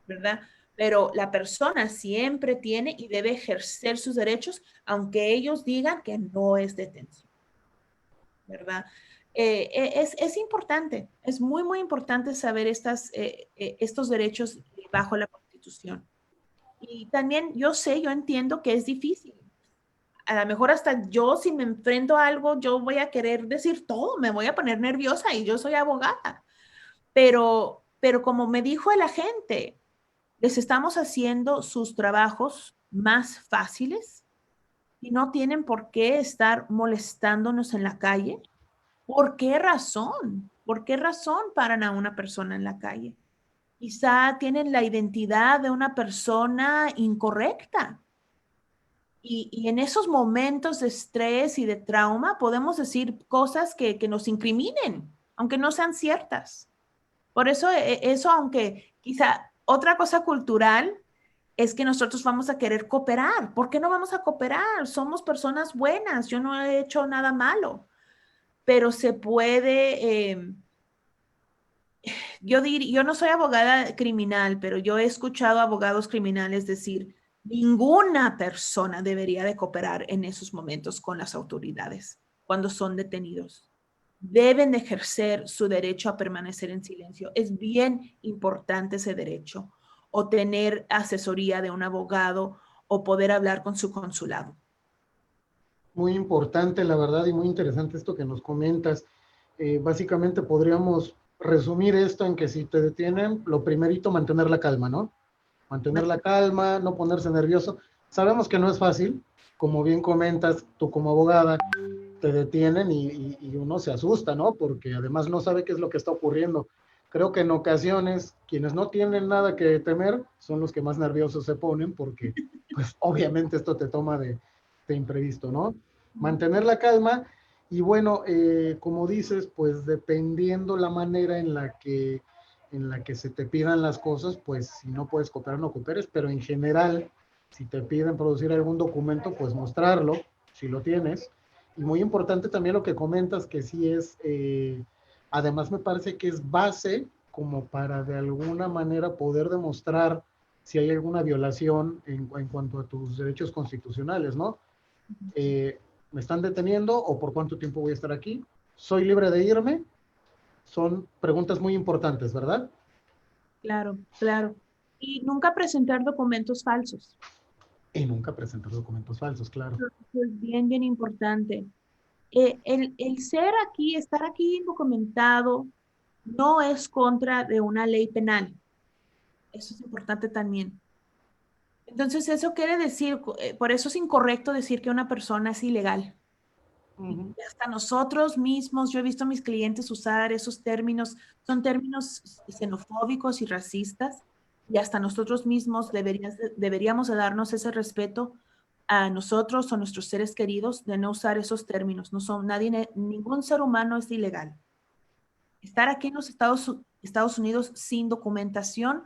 ¿verdad? Pero la persona siempre tiene y debe ejercer sus derechos, aunque ellos digan que no es detención, ¿verdad? Es importante, es muy, muy importante saber estos derechos bajo la Constitución. Y también yo entiendo que es difícil. A lo mejor hasta yo, si me enfrento a algo, yo voy a querer decir todo, me voy a poner nerviosa y yo soy abogada. Pero como me dijo el agente, les estamos haciendo sus trabajos más fáciles y no tienen por qué estar molestándonos en la calle. ¿Por qué razón? ¿Por qué razón paran a una persona en la calle? Quizá tienen la identidad de una persona incorrecta. Y en esos momentos de estrés y de trauma podemos decir cosas que nos incriminen, aunque no sean ciertas. Por eso, eso, aunque quizá otra cosa cultural es que nosotros vamos a querer cooperar. ¿Por qué no vamos a cooperar? Somos personas buenas, yo no he hecho nada malo, pero se puede, yo no soy abogada criminal, pero yo he escuchado abogados criminales decir, ninguna persona debería de cooperar en esos momentos con las autoridades cuando son detenidos. Deben de ejercer su derecho a permanecer en silencio. Es bien importante ese derecho, o tener asesoría de un abogado o poder hablar con su consulado. Muy importante, la verdad, y muy interesante esto que nos comentas. Básicamente podríamos resumir esto en que si te detienen, lo primerito, mantener la calma, ¿no? Mantener la calma, no ponerse nervioso. Sabemos que no es fácil, como bien comentas, tú como abogada, te detienen y uno se asusta, ¿no? Porque además no sabe qué es lo que está ocurriendo. Creo que en ocasiones quienes no tienen nada que temer son los que más nerviosos se ponen porque, pues obviamente esto te toma de imprevisto, ¿no? Mantener la calma Y bueno, como dices, pues dependiendo la manera en la que se te pidan las cosas, pues si no puedes cooperar, no cooperes, pero en general, si te piden producir algún documento, pues mostrarlo, si lo tienes. Y muy importante también lo que comentas, que sí es, además me parece que es base como para de alguna manera poder demostrar si hay alguna violación en cuanto a tus derechos constitucionales, ¿no? ¿Me están deteniendo o por cuánto tiempo voy a estar aquí? ¿Soy libre de irme? Son preguntas muy importantes, ¿verdad? Claro, claro. Y nunca presentar documentos falsos. Y nunca presentar documentos falsos, claro. Eso es bien, bien importante. El ser aquí, estar aquí indocumentado, no es contra de una ley penal. Eso es importante también. Entonces, eso quiere decir, por eso es incorrecto decir que una persona es ilegal. Uh Y -huh. hasta nosotros mismos, yo he visto a mis clientes usar esos términos, son términos xenofóbicos y racistas, y hasta nosotros mismos deberíamos de darnos ese respeto a nosotros o nuestros seres queridos de no usar esos términos. No son nadie, ningún ser humano es ilegal. Estar aquí en los Estados Unidos sin documentación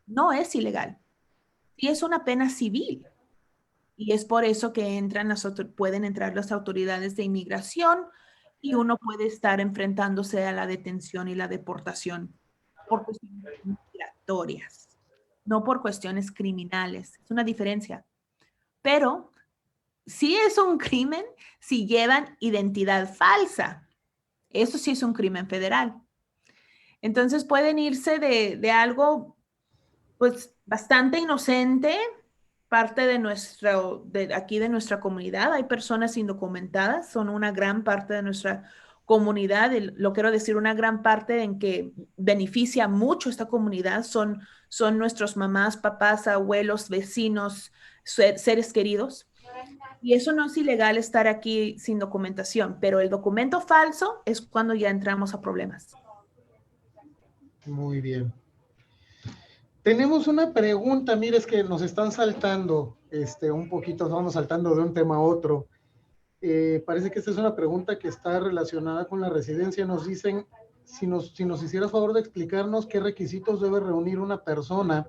no es ilegal. Sí es una pena civil. Y es por eso que pueden entrar las autoridades de inmigración y uno puede estar enfrentándose a la detención y la deportación por cuestiones migratorias, no por cuestiones criminales. Es una diferencia. Pero sí es un crimen si llevan identidad falsa. Eso sí es un crimen federal. Entonces pueden irse de algo pues bastante inocente, parte de aquí de nuestra comunidad. Hay personas indocumentadas, son una gran parte de nuestra comunidad. Lo quiero decir, una gran parte en que beneficia mucho esta comunidad son nuestros mamás, papás, abuelos, vecinos, seres queridos. Y eso no es ilegal estar aquí sin documentación, pero el documento falso es cuando ya entramos a problemas. Muy bien. Tenemos una pregunta, mire, es que nos están saltando un poquito, vamos saltando de un tema a otro. Parece que esta es una pregunta que está relacionada con la residencia. Nos dicen, si nos hicieras favor de explicarnos qué requisitos debe reunir una persona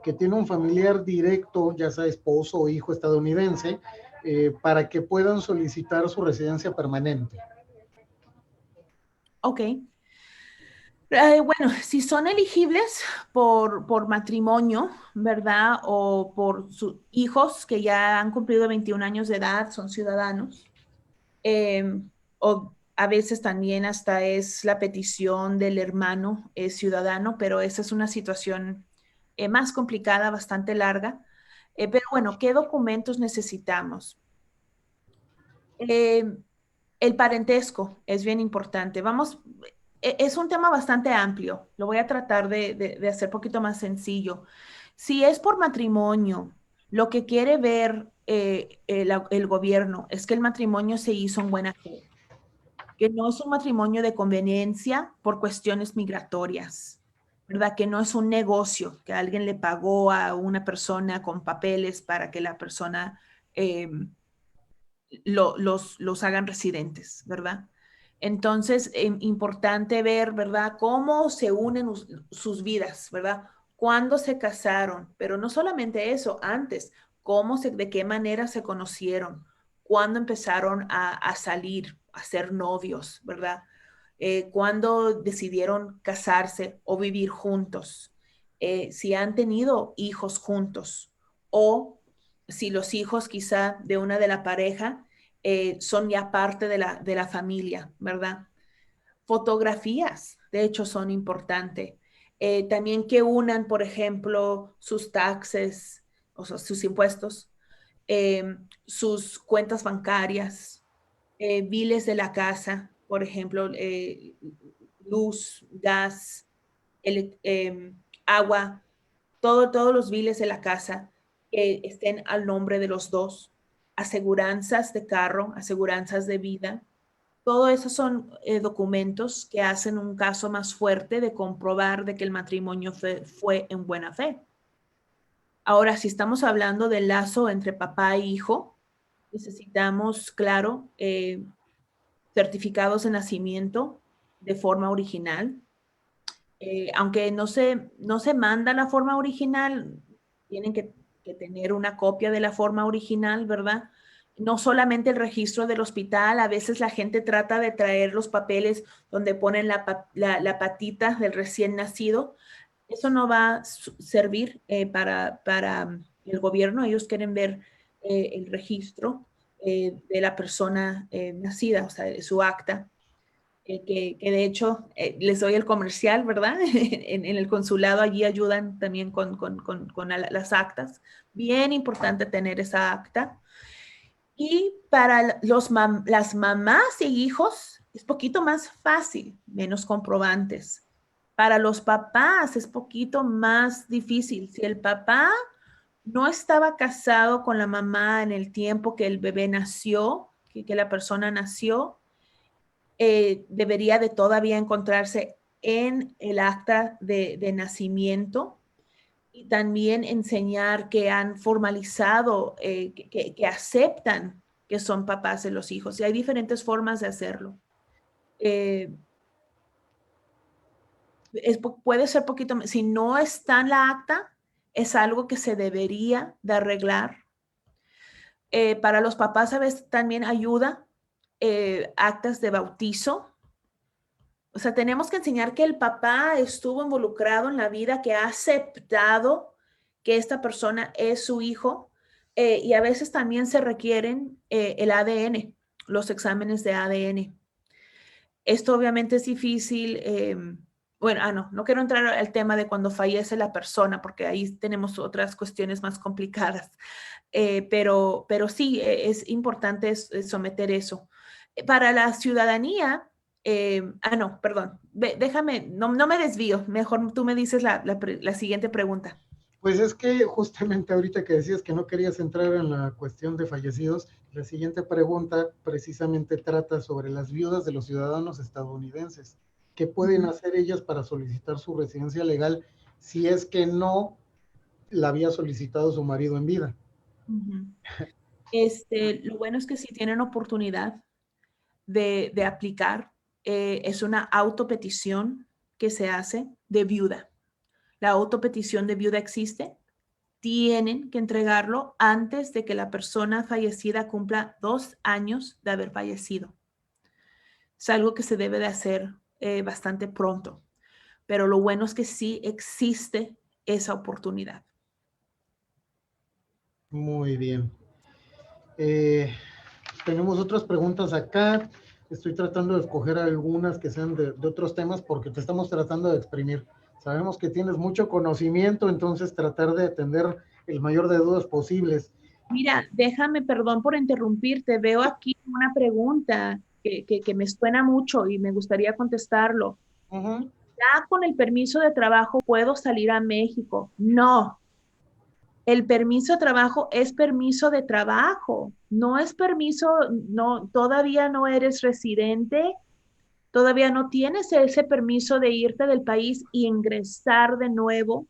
que tiene un familiar directo, ya sea esposo o hijo estadounidense, para que puedan solicitar su residencia permanente. Ok. Bueno, si son elegibles por matrimonio, ¿verdad? O por sus hijos que ya han cumplido 21 años de edad, son ciudadanos. eh, o a veces también hasta es la petición del hermano ciudadano, pero esa es una situación más complicada, bastante larga. Pero bueno, ¿qué documentos necesitamos? Eh, el parentesco es bien importante. Vamos, es un tema bastante amplio. Lo voy a tratar de hacer un poquito más sencillo. Si es por matrimonio, lo que quiere ver el gobierno es que el matrimonio se hizo en buena fe, que no es un matrimonio de conveniencia por cuestiones migratorias, ¿verdad? Que no es un negocio, que alguien le pagó a una persona con papeles para que la persona eh, los hagan residentes, ¿verdad? Entonces, importante ver, ¿verdad? Cómo se unen sus vidas, ¿verdad? Cuándo se casaron, pero no solamente eso, antes, de qué manera se conocieron, cuándo empezaron a salir, a ser novios, ¿verdad? Cuándo decidieron casarse o vivir juntos, si han tenido hijos juntos o si los hijos quizá de una de la pareja son ya parte de la familia, ¿verdad? Fotografías, de hecho, son importantes. También que unan, por ejemplo, sus taxes, o sea, sus impuestos, sus cuentas bancarias, biles de la casa, por ejemplo, luz, gas, agua, todos los biles de la casa que estén al nombre de los dos, aseguranzas de carro, aseguranzas de vida. Todo eso son documentos que hacen un caso más fuerte de comprobar de que el matrimonio fue en buena fe. Ahora, si estamos hablando del lazo entre papá e hijo, necesitamos, claro, certificados de nacimiento de forma original. Aunque no se manda la forma original, tienen que tener una copia de la forma original, ¿verdad? No solamente el registro del hospital, a veces la gente trata de traer los papeles donde ponen la patita del recién nacido. Eso no va a servir para el gobierno. Ellos quieren ver el registro de la persona nacida, o sea, su acta. Que de hecho les doy el comercial, ¿verdad? En el consulado allí ayudan también con las actas. Bien importante tener esa acta. Y para las mamás y hijos es poquito más fácil, menos comprobantes. Para los papás es poquito más difícil. Si el papá no estaba casado con la mamá en el tiempo que el bebé nació, que la persona nació, debería de todavía encontrarse en el acta de nacimiento y también enseñar que han formalizado, que aceptan que son papás de los hijos. Y hay diferentes formas de hacerlo. Puede ser poquito, si no está en la acta, es algo que se debería de arreglar. Para los papás a veces también ayuda actas de bautizo. O sea, tenemos que enseñar que el papá estuvo involucrado en la vida, que ha aceptado que esta persona es su hijo, y a veces también se requieren el ADN, los exámenes de ADN. Esto obviamente es difícil. Bueno, no quiero entrar al tema de cuando fallece la persona, porque ahí tenemos otras cuestiones más complicadas. Pero sí, es importante someter eso. Para la ciudadanía, no, perdón, déjame, no me desvío, mejor tú me dices la siguiente pregunta. Pues es que justamente ahorita que decías que no querías entrar en la cuestión de fallecidos, la siguiente pregunta precisamente trata sobre las viudas de los ciudadanos estadounidenses. ¿Qué pueden hacer ellas para solicitar su residencia legal si es que no la había solicitado su marido en vida? Lo bueno es que si tienen oportunidad de aplicar, es una autopetición que se hace de viuda. La autopetición de viuda existe. Tienen que entregarlo antes de que la persona fallecida cumpla 2 años de haber fallecido. Es algo que se debe de hacer bastante pronto, pero lo bueno es que sí existe esa oportunidad. Muy bien. Tenemos otras preguntas acá. Estoy tratando de escoger algunas que sean de otros temas porque te estamos tratando de exprimir. Sabemos que tienes mucho conocimiento, entonces tratar de atender el mayor de dudas posibles. Mira, déjame, perdón por interrumpirte, veo aquí una pregunta que me suena mucho y me gustaría contestarlo. ¿Ya con el permiso de trabajo puedo salir a México? No. El permiso de trabajo es permiso de trabajo, no es permiso, no, todavía no eres residente, todavía no tienes ese permiso de irte del país y ingresar de nuevo.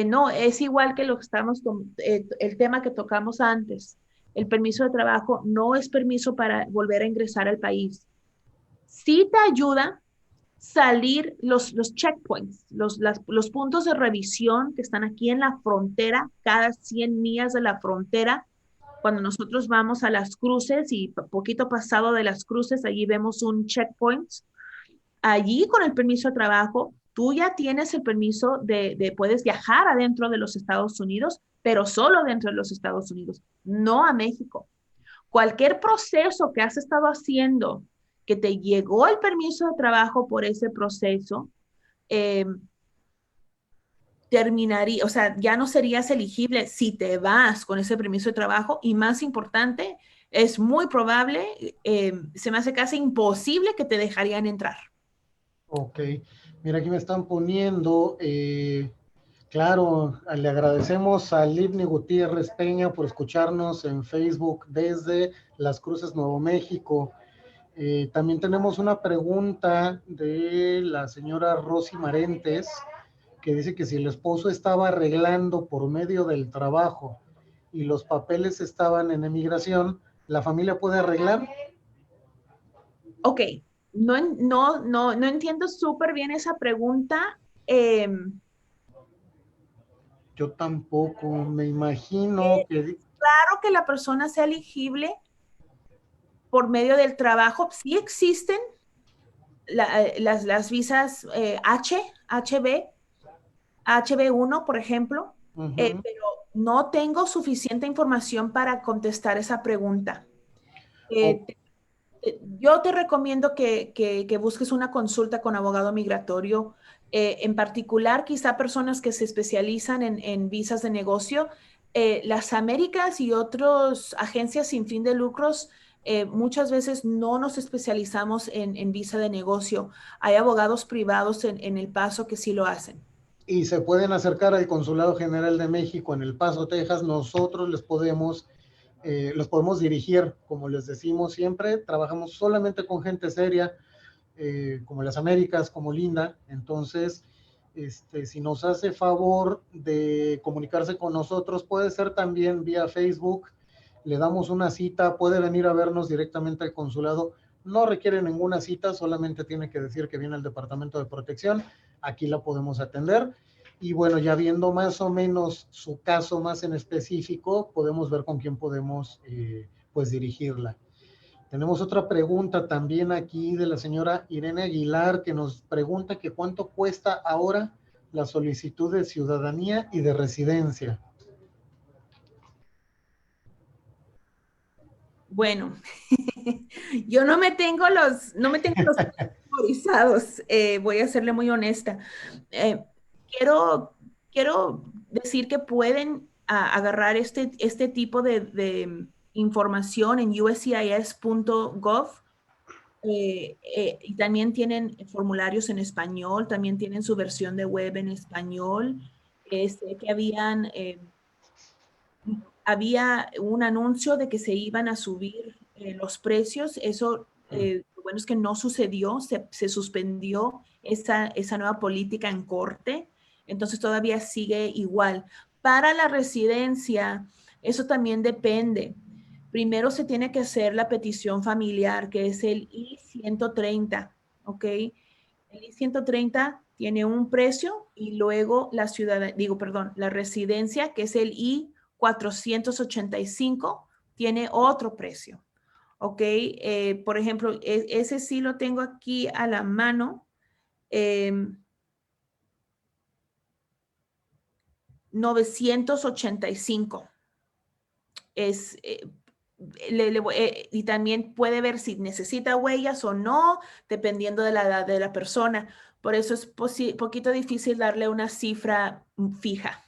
No, es igual que lo que estamos con el tema que tocamos antes. El permiso de trabajo no es permiso para volver a ingresar al país. Sí te ayuda salir los checkpoints, los puntos de revisión que están aquí en la frontera, cada 100 millas de la frontera. Cuando nosotros vamos a las cruces y poquito pasado de las cruces, allí vemos un checkpoint. Allí con el permiso de trabajo, tú ya tienes el permiso puedes viajar adentro de los Estados Unidos, pero solo dentro de los Estados Unidos, no a México. Cualquier proceso que has estado haciendo, que te llegó el permiso de trabajo por ese proceso, terminaría, o sea, ya no serías elegible si te vas con ese permiso de trabajo y más importante, es muy probable, se me hace casi imposible que te dejarían entrar. Ok, mira, aquí me están poniendo, claro, le agradecemos a Livni Gutiérrez Peña por escucharnos en Facebook desde Las Cruces, Nuevo México. También tenemos una pregunta de la señora Rosy Marentes, que dice que si el esposo estaba arreglando por medio del trabajo y los papeles estaban en emigración, ¿la familia puede arreglar? Ok, no entiendo súper bien esa pregunta. Eh, Yo tampoco me imagino que... claro que la persona sea elegible por medio del trabajo. Sí existen las visas HB, HB1, por ejemplo, Ujú. pero no tengo suficiente información para contestar esa pregunta. O- Eh, yo te recomiendo que busques una consulta con abogado migratorio, en particular quizá personas que se especializan en visas de negocio. Las Américas y otras agencias sin fin de lucros, muchas veces no nos especializamos en visa de negocio. Hay abogados privados en El Paso que sí lo hacen. y se pueden acercar al Consulado General de México en El Paso, Texas. Nosotros los podemos dirigir, como les decimos siempre, trabajamos solamente con gente seria, como las Américas, como Linda. Entonces, si nos hace favor de comunicarse con nosotros, puede ser también vía Facebook, le damos una cita, puede venir a vernos directamente al consulado, no requiere ninguna cita, solamente tiene que decir que viene al Departamento de Protección, aquí la podemos atender. Y bueno, ya viendo más o menos su caso más en específico, podemos ver con quién podemos pues dirigirla. Tenemos otra pregunta también aquí de la señora Irene Aguilar, que nos pregunta que cuánto cuesta ahora la solicitud de ciudadanía y de residencia. Bueno, yo no me tengo los memorizados, voy a serle muy honesta. Eh, quiero, quiero decir que pueden agarrar este tipo de información en uscis.gov, y también tienen formularios en español, también tienen su versión de web en español. Sé que había un anuncio de que se iban a subir los precios. Eso, lo bueno es que no sucedió, se suspendió esa nueva política en corte, entonces todavía sigue igual. Para la residencia, eso también depende. Primero se tiene que hacer la petición familiar, que es el I-130, ¿ok? El I-130 tiene un precio y luego la residencia, que es el I-485, tiene otro precio. ¿Ok? Por ejemplo, ese sí lo tengo aquí a la mano. Eh, 985 es, y también puede ver si necesita huellas o no, dependiendo de la edad de la persona. Por eso es poquito difícil darle una cifra fija.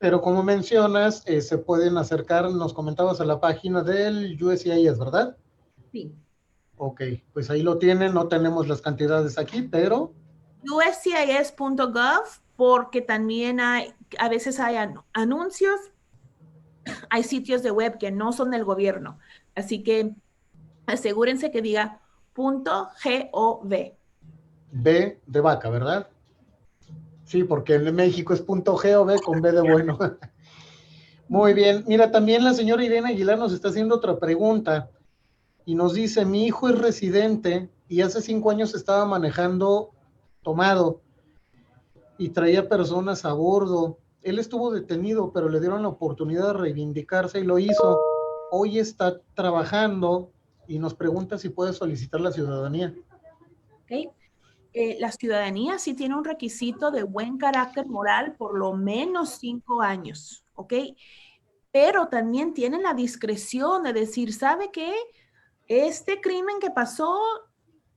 Pero como mencionas, se pueden acercar, nos comentabas, a la página del USCIS, ¿verdad? Sí. Ok, pues ahí lo tienen, no tenemos las cantidades aquí, pero USCIS.gov, porque también a veces hay anuncios, hay sitios de web que no son del gobierno. Así que asegúrense que diga .gov. B de vaca, ¿verdad? Sí, porque en México es .gov con B de bueno. Muy bien, mira, también la señora Irene Aguilar nos está haciendo otra pregunta y nos dice, mi hijo es residente y hace 5 años estaba manejando tomado y traía personas a bordo. Él estuvo detenido, pero le dieron la oportunidad de reivindicarse y lo hizo. Hoy está trabajando y nos pregunta si puede solicitar la ciudadanía. ¿Okay? La ciudadanía sí tiene un requisito de buen carácter moral, por lo menos 5 años, ¿ok? Pero también tienen la discreción de decir, ¿sabe qué? Este crimen que pasó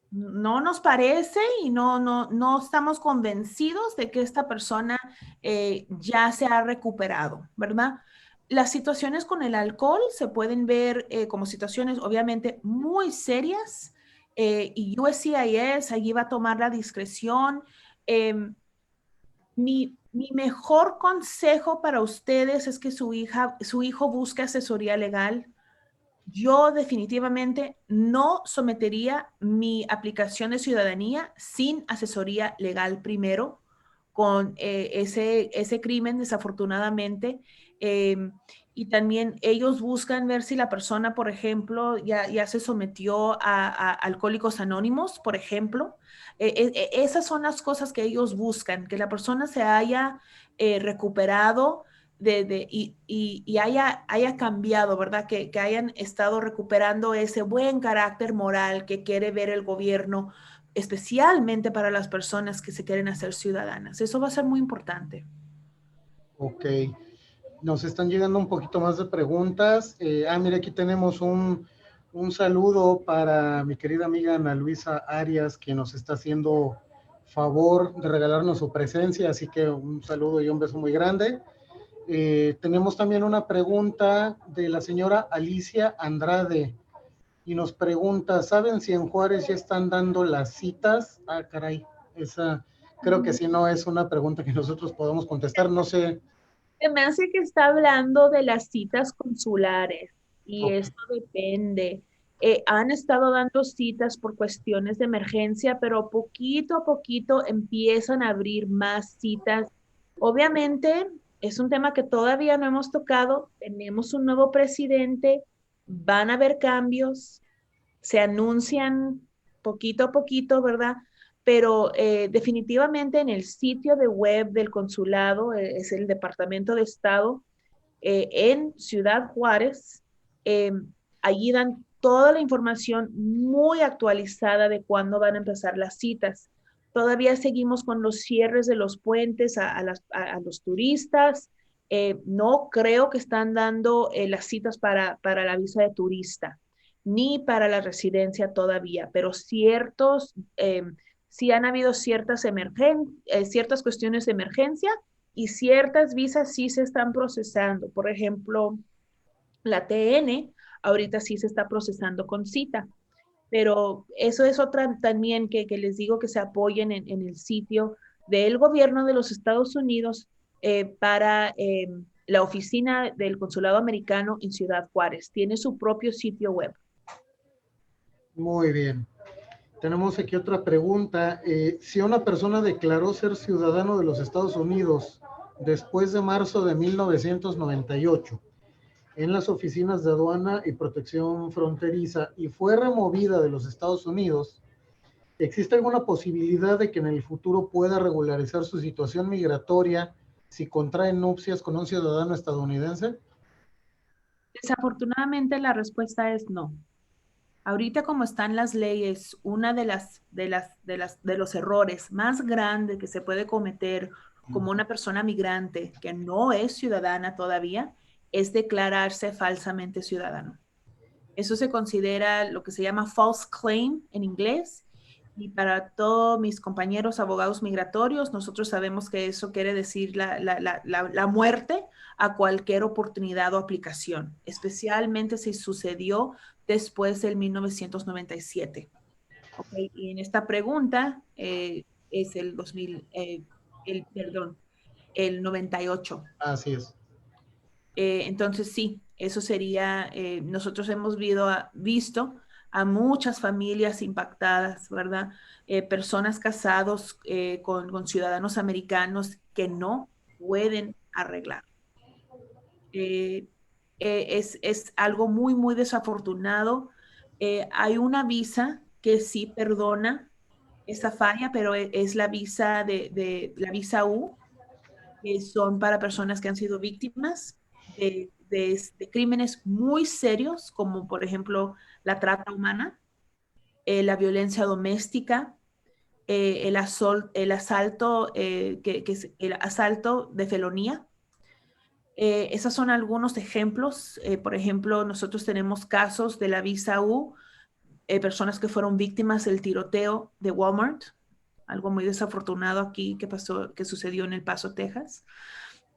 no nos parece y no estamos convencidos de que esta persona ya se ha recuperado, ¿verdad? Las situaciones con el alcohol se pueden ver como situaciones obviamente muy serias, y USCIS allí va a tomar la discreción. Eh, mi mejor consejo para ustedes es que su hijo busque asesoría legal. Yo definitivamente no sometería mi aplicación de ciudadanía sin asesoría legal primero, con ese crimen, desafortunadamente. Y también ellos buscan ver si la persona, por ejemplo, ya se sometió a Alcohólicos Anónimos, por ejemplo. Esas son las cosas que ellos buscan, que la persona se haya recuperado y haya cambiado, ¿verdad? Que hayan estado recuperando ese buen carácter moral que quiere ver el gobierno, especialmente para las personas que se quieren hacer ciudadanas. Eso va a ser muy importante. Ok, nos están llegando un poquito más de preguntas. Mira, aquí tenemos un saludo para mi querida amiga Ana Luisa Arias, que nos está haciendo favor de regalarnos su presencia, así que un saludo y un beso muy grande. Tenemos también una pregunta de la señora Alicia Andrade y nos pregunta, ¿saben si en Juárez ya están dando las citas? Ah, caray, esa creo que sí no es una pregunta que nosotros podemos contestar, no sé. Se me hace que está hablando de las citas consulares y Ok. esto depende. Han estado dando citas por cuestiones de emergencia, pero poquito a poquito empiezan a abrir más citas. Obviamente es un tema que todavía no hemos tocado. Tenemos un nuevo presidente, van a haber cambios, se anuncian poquito a poquito, ¿verdad? Pero definitivamente en el sitio de web del consulado, es el Departamento de Estado, en Ciudad Juárez, eh, allí dan toda la información muy actualizada de cuándo van a empezar las citas. Todavía seguimos con los cierres de los puentes a los turistas. No creo que están dando las citas para la visa de turista, ni para la residencia todavía, pero sí han habido ciertas cuestiones de emergencia y ciertas visas sí se están procesando. Por ejemplo, la TN ahorita sí se está procesando con cita, pero eso es otra también que les digo que se apoyen en el sitio del gobierno de los Estados Unidos para la oficina del Consulado Americano en Ciudad Juárez. Tiene su propio sitio web. Muy bien. Tenemos aquí otra pregunta. Si una persona declaró ser ciudadano de los Estados Unidos después de marzo de 1998 en las oficinas de aduana y protección fronteriza y fue removida de los Estados Unidos, ¿existe alguna posibilidad de que en el futuro pueda regularizar su situación migratoria si contrae nupcias con un ciudadano estadounidense? Desafortunadamente la respuesta es no. Ahorita como están las leyes, una de los errores más grandes que se puede cometer como una persona migrante que no es ciudadana todavía es declararse falsamente ciudadano. Eso se considera lo que se llama false claim en inglés. Y para todos mis compañeros abogados migratorios, nosotros sabemos que eso quiere decir la muerte a cualquier oportunidad o aplicación, especialmente si sucedió después del 1997. Okay. Y en esta pregunta es el 2000, perdón, el 98. Así es. Entonces, sí, eso sería, nosotros hemos visto a muchas familias impactadas, ¿verdad? Personas casados con ciudadanos americanos que no pueden arreglar. Es algo muy, muy desafortunado. Hay una visa que sí perdona esa falla, pero es la visa la visa U, que son para personas que han sido víctimas de crímenes muy serios, como por ejemplo la trata humana, la violencia doméstica, el asalto, que es el asalto de felonía. Esos son algunos ejemplos. Por ejemplo, nosotros tenemos casos de la visa U, personas que fueron víctimas del tiroteo de Walmart, algo muy desafortunado aquí que sucedió en El Paso, Texas.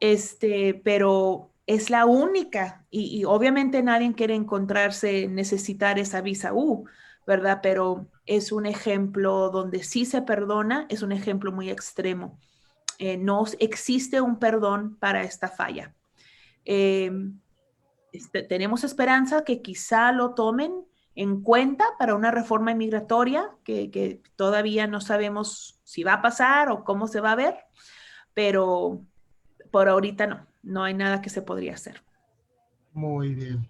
Pero es la única y obviamente nadie quiere necesitar esa visa U, ¿verdad? Pero es un ejemplo donde sí se perdona, es un ejemplo muy extremo. No existe un perdón para esta falla. Eh, Tenemos esperanza que quizá lo tomen en cuenta para una reforma migratoria que todavía no sabemos si va a pasar o cómo se va a ver, pero por ahorita no hay nada que se podría hacer. Muy bien.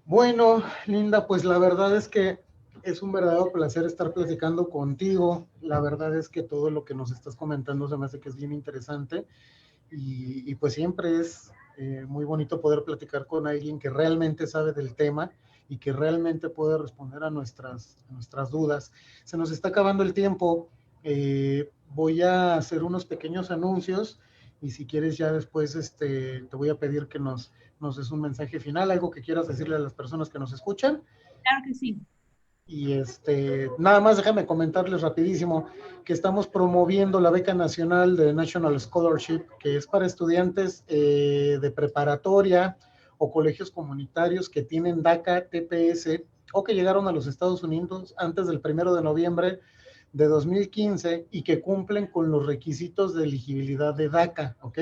Bueno, Linda, pues la verdad es que es un verdadero placer estar platicando contigo. La verdad es que todo lo que nos estás comentando se me hace que es bien interesante y pues siempre es muy bonito poder platicar con alguien que realmente sabe del tema y que realmente puede responder a nuestras dudas. Se nos está acabando el tiempo. Voy a hacer unos pequeños anuncios y si quieres ya después te voy a pedir que nos des un mensaje final, algo que quieras decirle a las personas que nos escuchan. Claro que sí. Y nada más déjame comentarles rapidísimo que estamos promoviendo la beca nacional de National Scholarship, que es para estudiantes de preparatoria o colegios comunitarios que tienen DACA, TPS o que llegaron a los Estados Unidos antes del 1 de noviembre de 2015 y que cumplen con los requisitos de elegibilidad de DACA, ¿ok?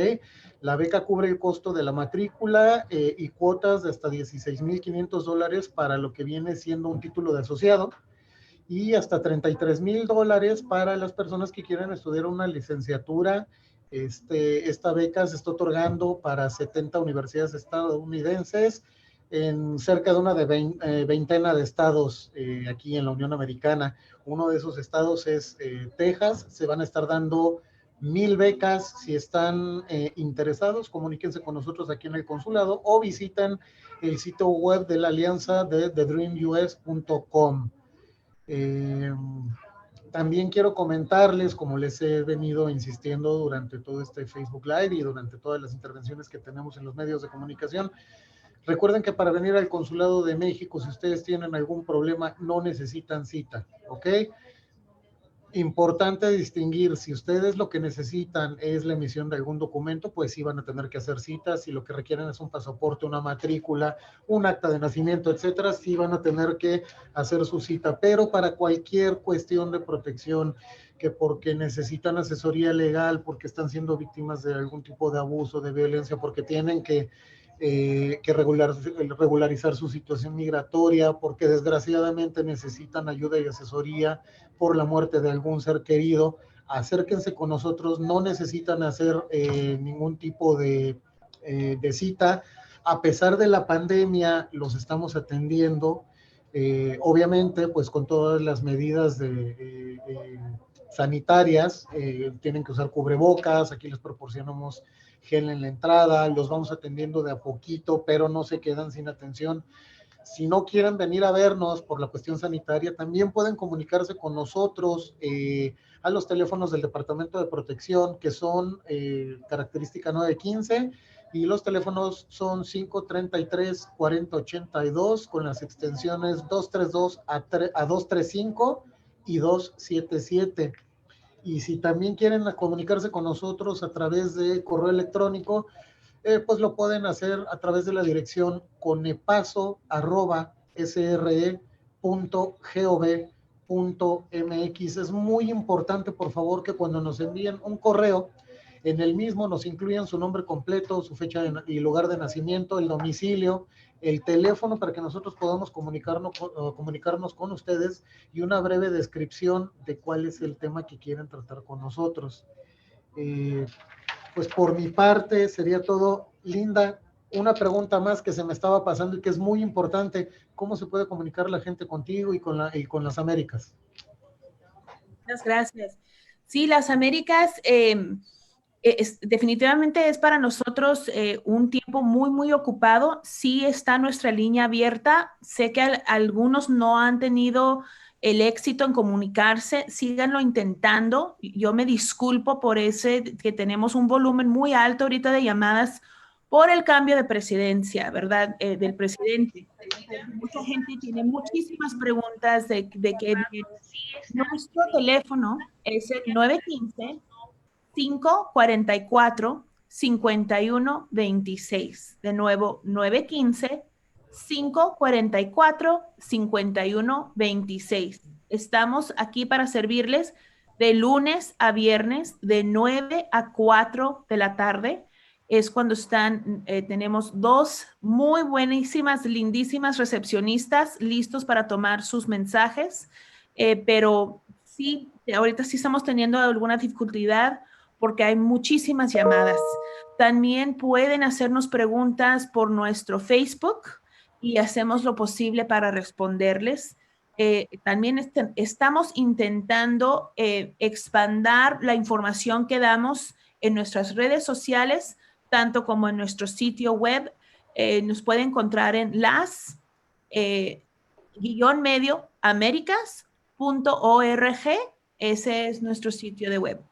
La beca cubre el costo de la matrícula y cuotas de hasta $16,500 para lo que viene siendo un título de asociado y hasta $33,000 para las personas que quieren estudiar una licenciatura. Esta beca se está otorgando para 70 universidades estadounidenses en cerca de una veintena de estados aquí en la Unión Americana. Uno de esos estados es Texas. Se van a estar dando 1,000 becas. Si están interesados, comuníquense con nosotros aquí en el consulado o visiten el sitio web de la alianza de thedreamus.com. También quiero comentarles, como les he venido insistiendo durante todo este Facebook Live y durante todas las intervenciones que tenemos en los medios de comunicación, recuerden que para venir al Consulado de México, si ustedes tienen algún problema, no necesitan cita, ¿ok? Importante distinguir, si ustedes lo que necesitan es la emisión de algún documento, pues sí van a tener que hacer citas. Si lo que requieren es un pasaporte, una matrícula, un acta de nacimiento, etcétera, sí van a tener que hacer su cita. Pero para cualquier cuestión de protección, que porque necesitan asesoría legal, porque están siendo víctimas de algún tipo de abuso, de violencia, porque tienen que regularizar su situación migratoria, porque desgraciadamente necesitan ayuda y asesoría por la muerte de algún ser querido, acérquense con nosotros, no necesitan hacer ningún tipo de cita. A pesar de la pandemia, los estamos atendiendo, obviamente, pues con todas las medidas sanitarias, tienen que usar cubrebocas, aquí les proporcionamos gel en la entrada, los vamos atendiendo de a poquito, pero no se quedan sin atención. Si no quieren venir a vernos por la cuestión sanitaria, también pueden comunicarse con nosotros a los teléfonos del Departamento de Protección, que son característica 915, y los teléfonos son 533-4082 con las extensiones 232 a 235 y 277. Y si también quieren comunicarse con nosotros a través de correo electrónico, pues lo pueden hacer a través de la dirección conepaso@sre.gov.mx. Es muy importante, por favor, que cuando nos envíen un correo, en el mismo nos incluyan su nombre completo, su fecha y lugar de nacimiento, el domicilio, el teléfono para que nosotros podamos comunicarnos con ustedes y una breve descripción de cuál es el tema que quieren tratar con nosotros. Pues por mi parte sería todo. Linda, una pregunta más que se me estaba pasando y que es muy importante. ¿Cómo se puede comunicar la gente contigo y con las Américas? Muchas gracias. Sí, las Américas definitivamente es para nosotros un tiempo muy, muy ocupado. Sí está nuestra línea abierta. Sé que algunos no han tenido el éxito en comunicarse. Síganlo intentando. Yo me disculpo por que tenemos un volumen muy alto ahorita de llamadas por el cambio de presidencia, ¿verdad? Del presidente. Mucha gente tiene muchísimas preguntas de que nuestro teléfono es el 915-544-5126. De nuevo, 915-544-5126. Estamos aquí para servirles de lunes a viernes, de 9 a 4 de la tarde. Es cuando tenemos dos muy buenísimas, lindísimas recepcionistas listos para tomar sus mensajes. Pero sí, ahorita sí estamos teniendo alguna dificultad porque hay muchísimas llamadas. También pueden hacernos preguntas por nuestro Facebook y hacemos lo posible para responderles. También estamos intentando expandir la información que damos en nuestras redes sociales, tanto como en nuestro sitio web. Nos puede encontrar en las-americas.org. Ese es nuestro sitio de web.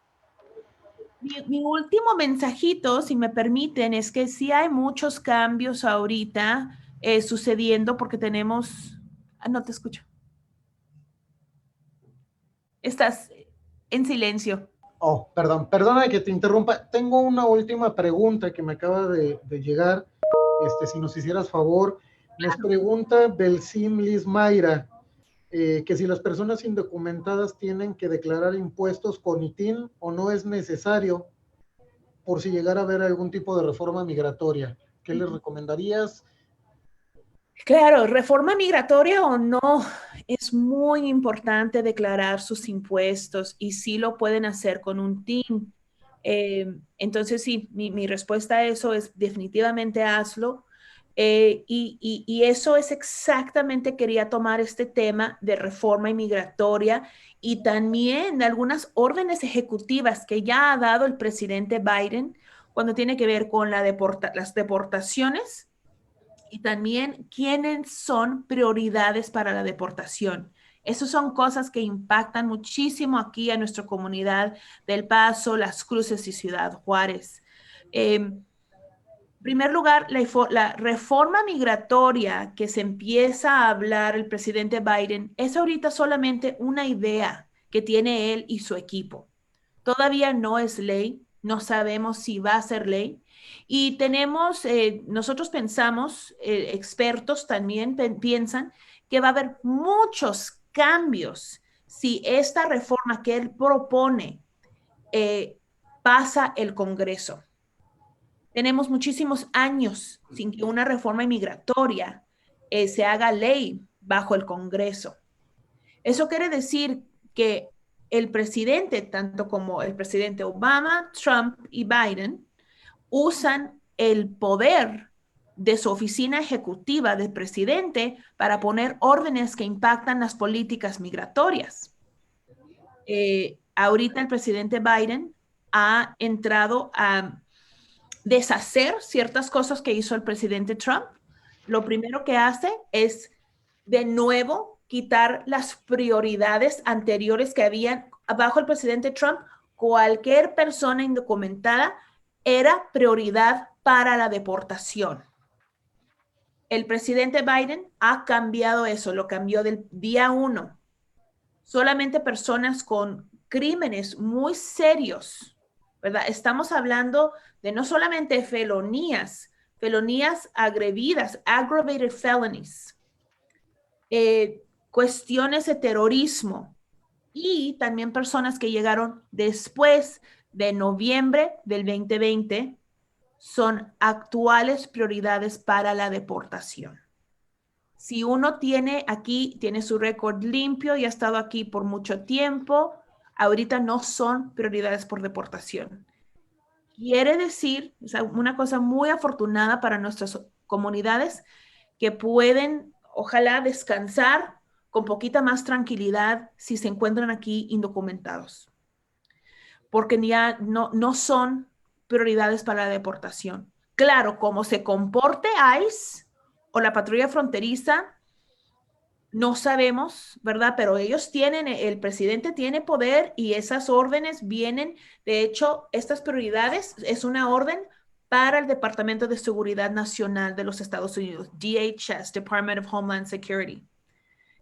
Mi último mensajito, si me permiten, es que sí hay muchos cambios ahorita sucediendo porque tenemos... no te escucho. Estás en silencio. Oh, perdona que te interrumpa. Tengo una última pregunta que me acaba de llegar. Si nos hicieras favor, nos pregunta Belsim Liz Mayra, que si las personas indocumentadas tienen que declarar impuestos con ITIN o no es necesario por si llegara a haber algún tipo de reforma migratoria. ¿Qué les recomendarías? Claro, reforma migratoria o no, es muy importante declarar sus impuestos y sí lo pueden hacer con un TIN. Entonces, sí, mi respuesta a eso es definitivamente hazlo. Y eso es exactamente, quería tomar este tema de reforma inmigratoria y también de algunas órdenes ejecutivas que ya ha dado el presidente Biden cuando tiene que ver con las deportaciones y también quiénes son prioridades para la deportación. Esas son cosas que impactan muchísimo aquí a nuestra comunidad del Paso, Las Cruces y Ciudad Juárez. En primer lugar, la reforma migratoria que se empieza a hablar el presidente Biden es ahorita solamente una idea que tiene él y su equipo. Todavía no es ley, no sabemos si va a ser ley. Y nosotros pensamos, expertos también piensan que va a haber muchos cambios si esta reforma que él propone pasa el Congreso. Tenemos muchísimos años sin que una reforma migratoria se haga ley bajo el Congreso. Eso quiere decir que el presidente, tanto como el presidente Obama, Trump y Biden, usan el poder de su oficina ejecutiva del presidente para poner órdenes que impactan las políticas migratorias. Ahorita el presidente Biden ha entrado a deshacer ciertas cosas que hizo el presidente Trump. Lo primero que hace es de nuevo quitar las prioridades anteriores que habían bajo el presidente Trump. Cualquier persona indocumentada era prioridad para la deportación. El presidente Biden ha cambiado eso, lo cambió del día 1. Solamente personas con crímenes muy serios, ¿verdad? Estamos hablando de no solamente felonías agrevidas, aggravated felonies, cuestiones de terrorismo y también personas que llegaron después de noviembre del 2020 son actuales prioridades para la deportación. Si uno tiene su récord limpio y ha estado aquí por mucho tiempo, ahorita no son prioridades por deportación. Quiere decir, o sea, una cosa muy afortunada para nuestras comunidades que pueden, ojalá, descansar con poquita más tranquilidad si se encuentran aquí indocumentados, porque ya no son prioridades para la deportación. Claro, como se comporte ICE o la patrulla fronteriza, no sabemos, ¿verdad? Pero el presidente tiene poder y esas órdenes vienen, de hecho, estas prioridades es una orden para el Departamento de Seguridad Nacional de los Estados Unidos, DHS, Department of Homeland Security.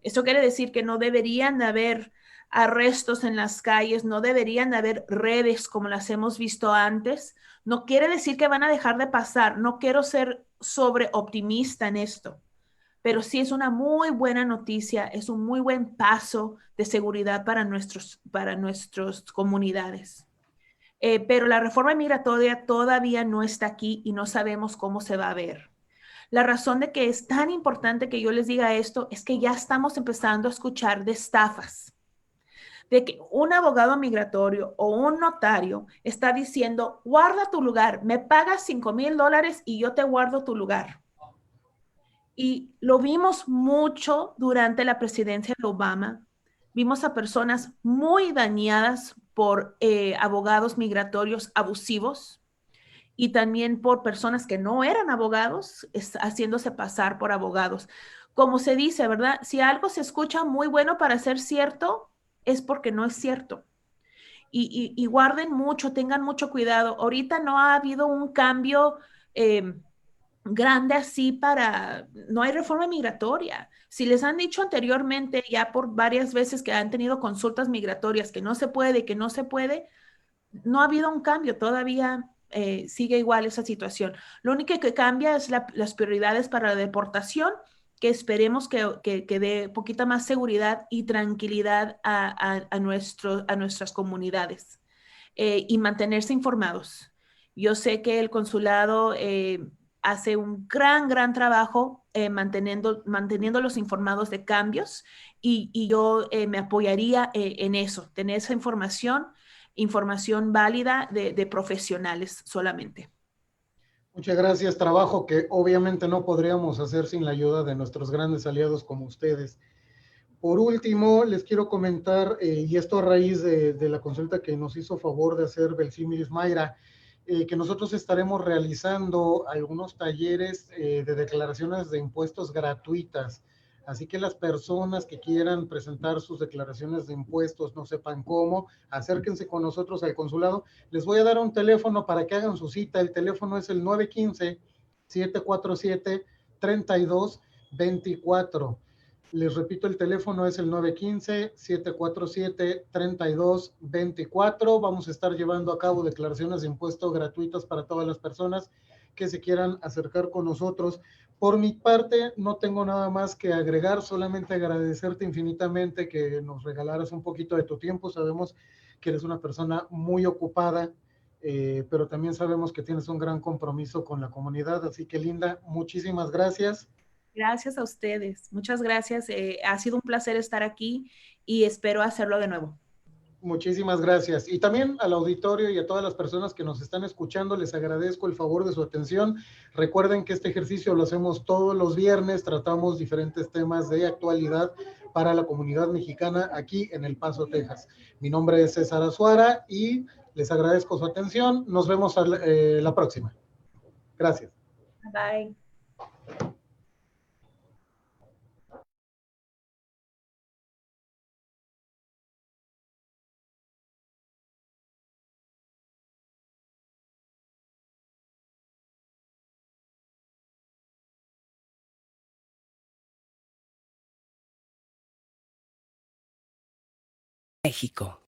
Esto quiere decir que no deberían de haber arrestos en las calles, no deberían de haber redes como las hemos visto antes. No quiere decir que van a dejar de pasar. No quiero ser sobreoptimista en esto, pero sí es una muy buena noticia, es un muy buen paso de seguridad para nuestras comunidades. Pero la reforma migratoria todavía no está aquí y no sabemos cómo se va a ver. La razón de que es tan importante que yo les diga esto es que ya estamos empezando a escuchar de estafas. de que un abogado migratorio o un notario está diciendo, guarda tu lugar, me pagas $5,000 y yo te guardo tu lugar. Y lo vimos mucho durante la presidencia de Obama. Vimos a personas muy dañadas por abogados migratorios abusivos y también por personas que no eran abogados, haciéndose pasar por abogados. Como se dice, ¿verdad? Si algo se escucha muy bueno para ser cierto, es porque no es cierto. Y guarden mucho, tengan mucho cuidado. Ahorita no ha habido un cambio grande así no hay reforma migratoria. Si les han dicho anteriormente, ya por varias veces que han tenido consultas migratorias, que no se puede, que no se puede, no ha habido un cambio, todavía sigue igual esa situación. Lo único que cambia es las prioridades para la deportación, que esperemos que dé poquita más seguridad y tranquilidad a nuestras comunidades y mantenerse informados. Yo sé que el consulado hace un gran trabajo manteniéndolos informados de cambios y yo me apoyaría en eso, tener esa información válida de profesionales solamente. Muchas gracias, trabajo que obviamente no podríamos hacer sin la ayuda de nuestros grandes aliados como ustedes. Por último, les quiero comentar, y esto a raíz de la consulta que nos hizo favor de hacer Belcimilis Mayra, que nosotros estaremos realizando algunos talleres de declaraciones de impuestos gratuitas. Así que las personas que quieran presentar sus declaraciones de impuestos, no sepan cómo, acérquense con nosotros al consulado. Les voy a dar un teléfono para que hagan su cita. El teléfono es el 915-747-3224. Les repito, el teléfono es el 915-747-3224. Vamos a estar llevando a cabo declaraciones de impuestos gratuitas para todas las personas que se quieran acercar con nosotros. Por mi parte, no tengo nada más que agregar, solamente agradecerte infinitamente que nos regalaras un poquito de tu tiempo. Sabemos que eres una persona muy ocupada, pero también sabemos que tienes un gran compromiso con la comunidad. Así que, Linda, muchísimas gracias. Gracias a ustedes. Muchas gracias. Ha sido un placer estar aquí y espero hacerlo de nuevo. Muchísimas gracias. Y también al auditorio y a todas las personas que nos están escuchando, les agradezco el favor de su atención. Recuerden que este ejercicio lo hacemos todos los viernes, tratamos diferentes temas de actualidad para la comunidad mexicana aquí en El Paso, Texas. Mi nombre es César Azuara y les agradezco su atención. Nos vemos la próxima. Gracias. Bye. México.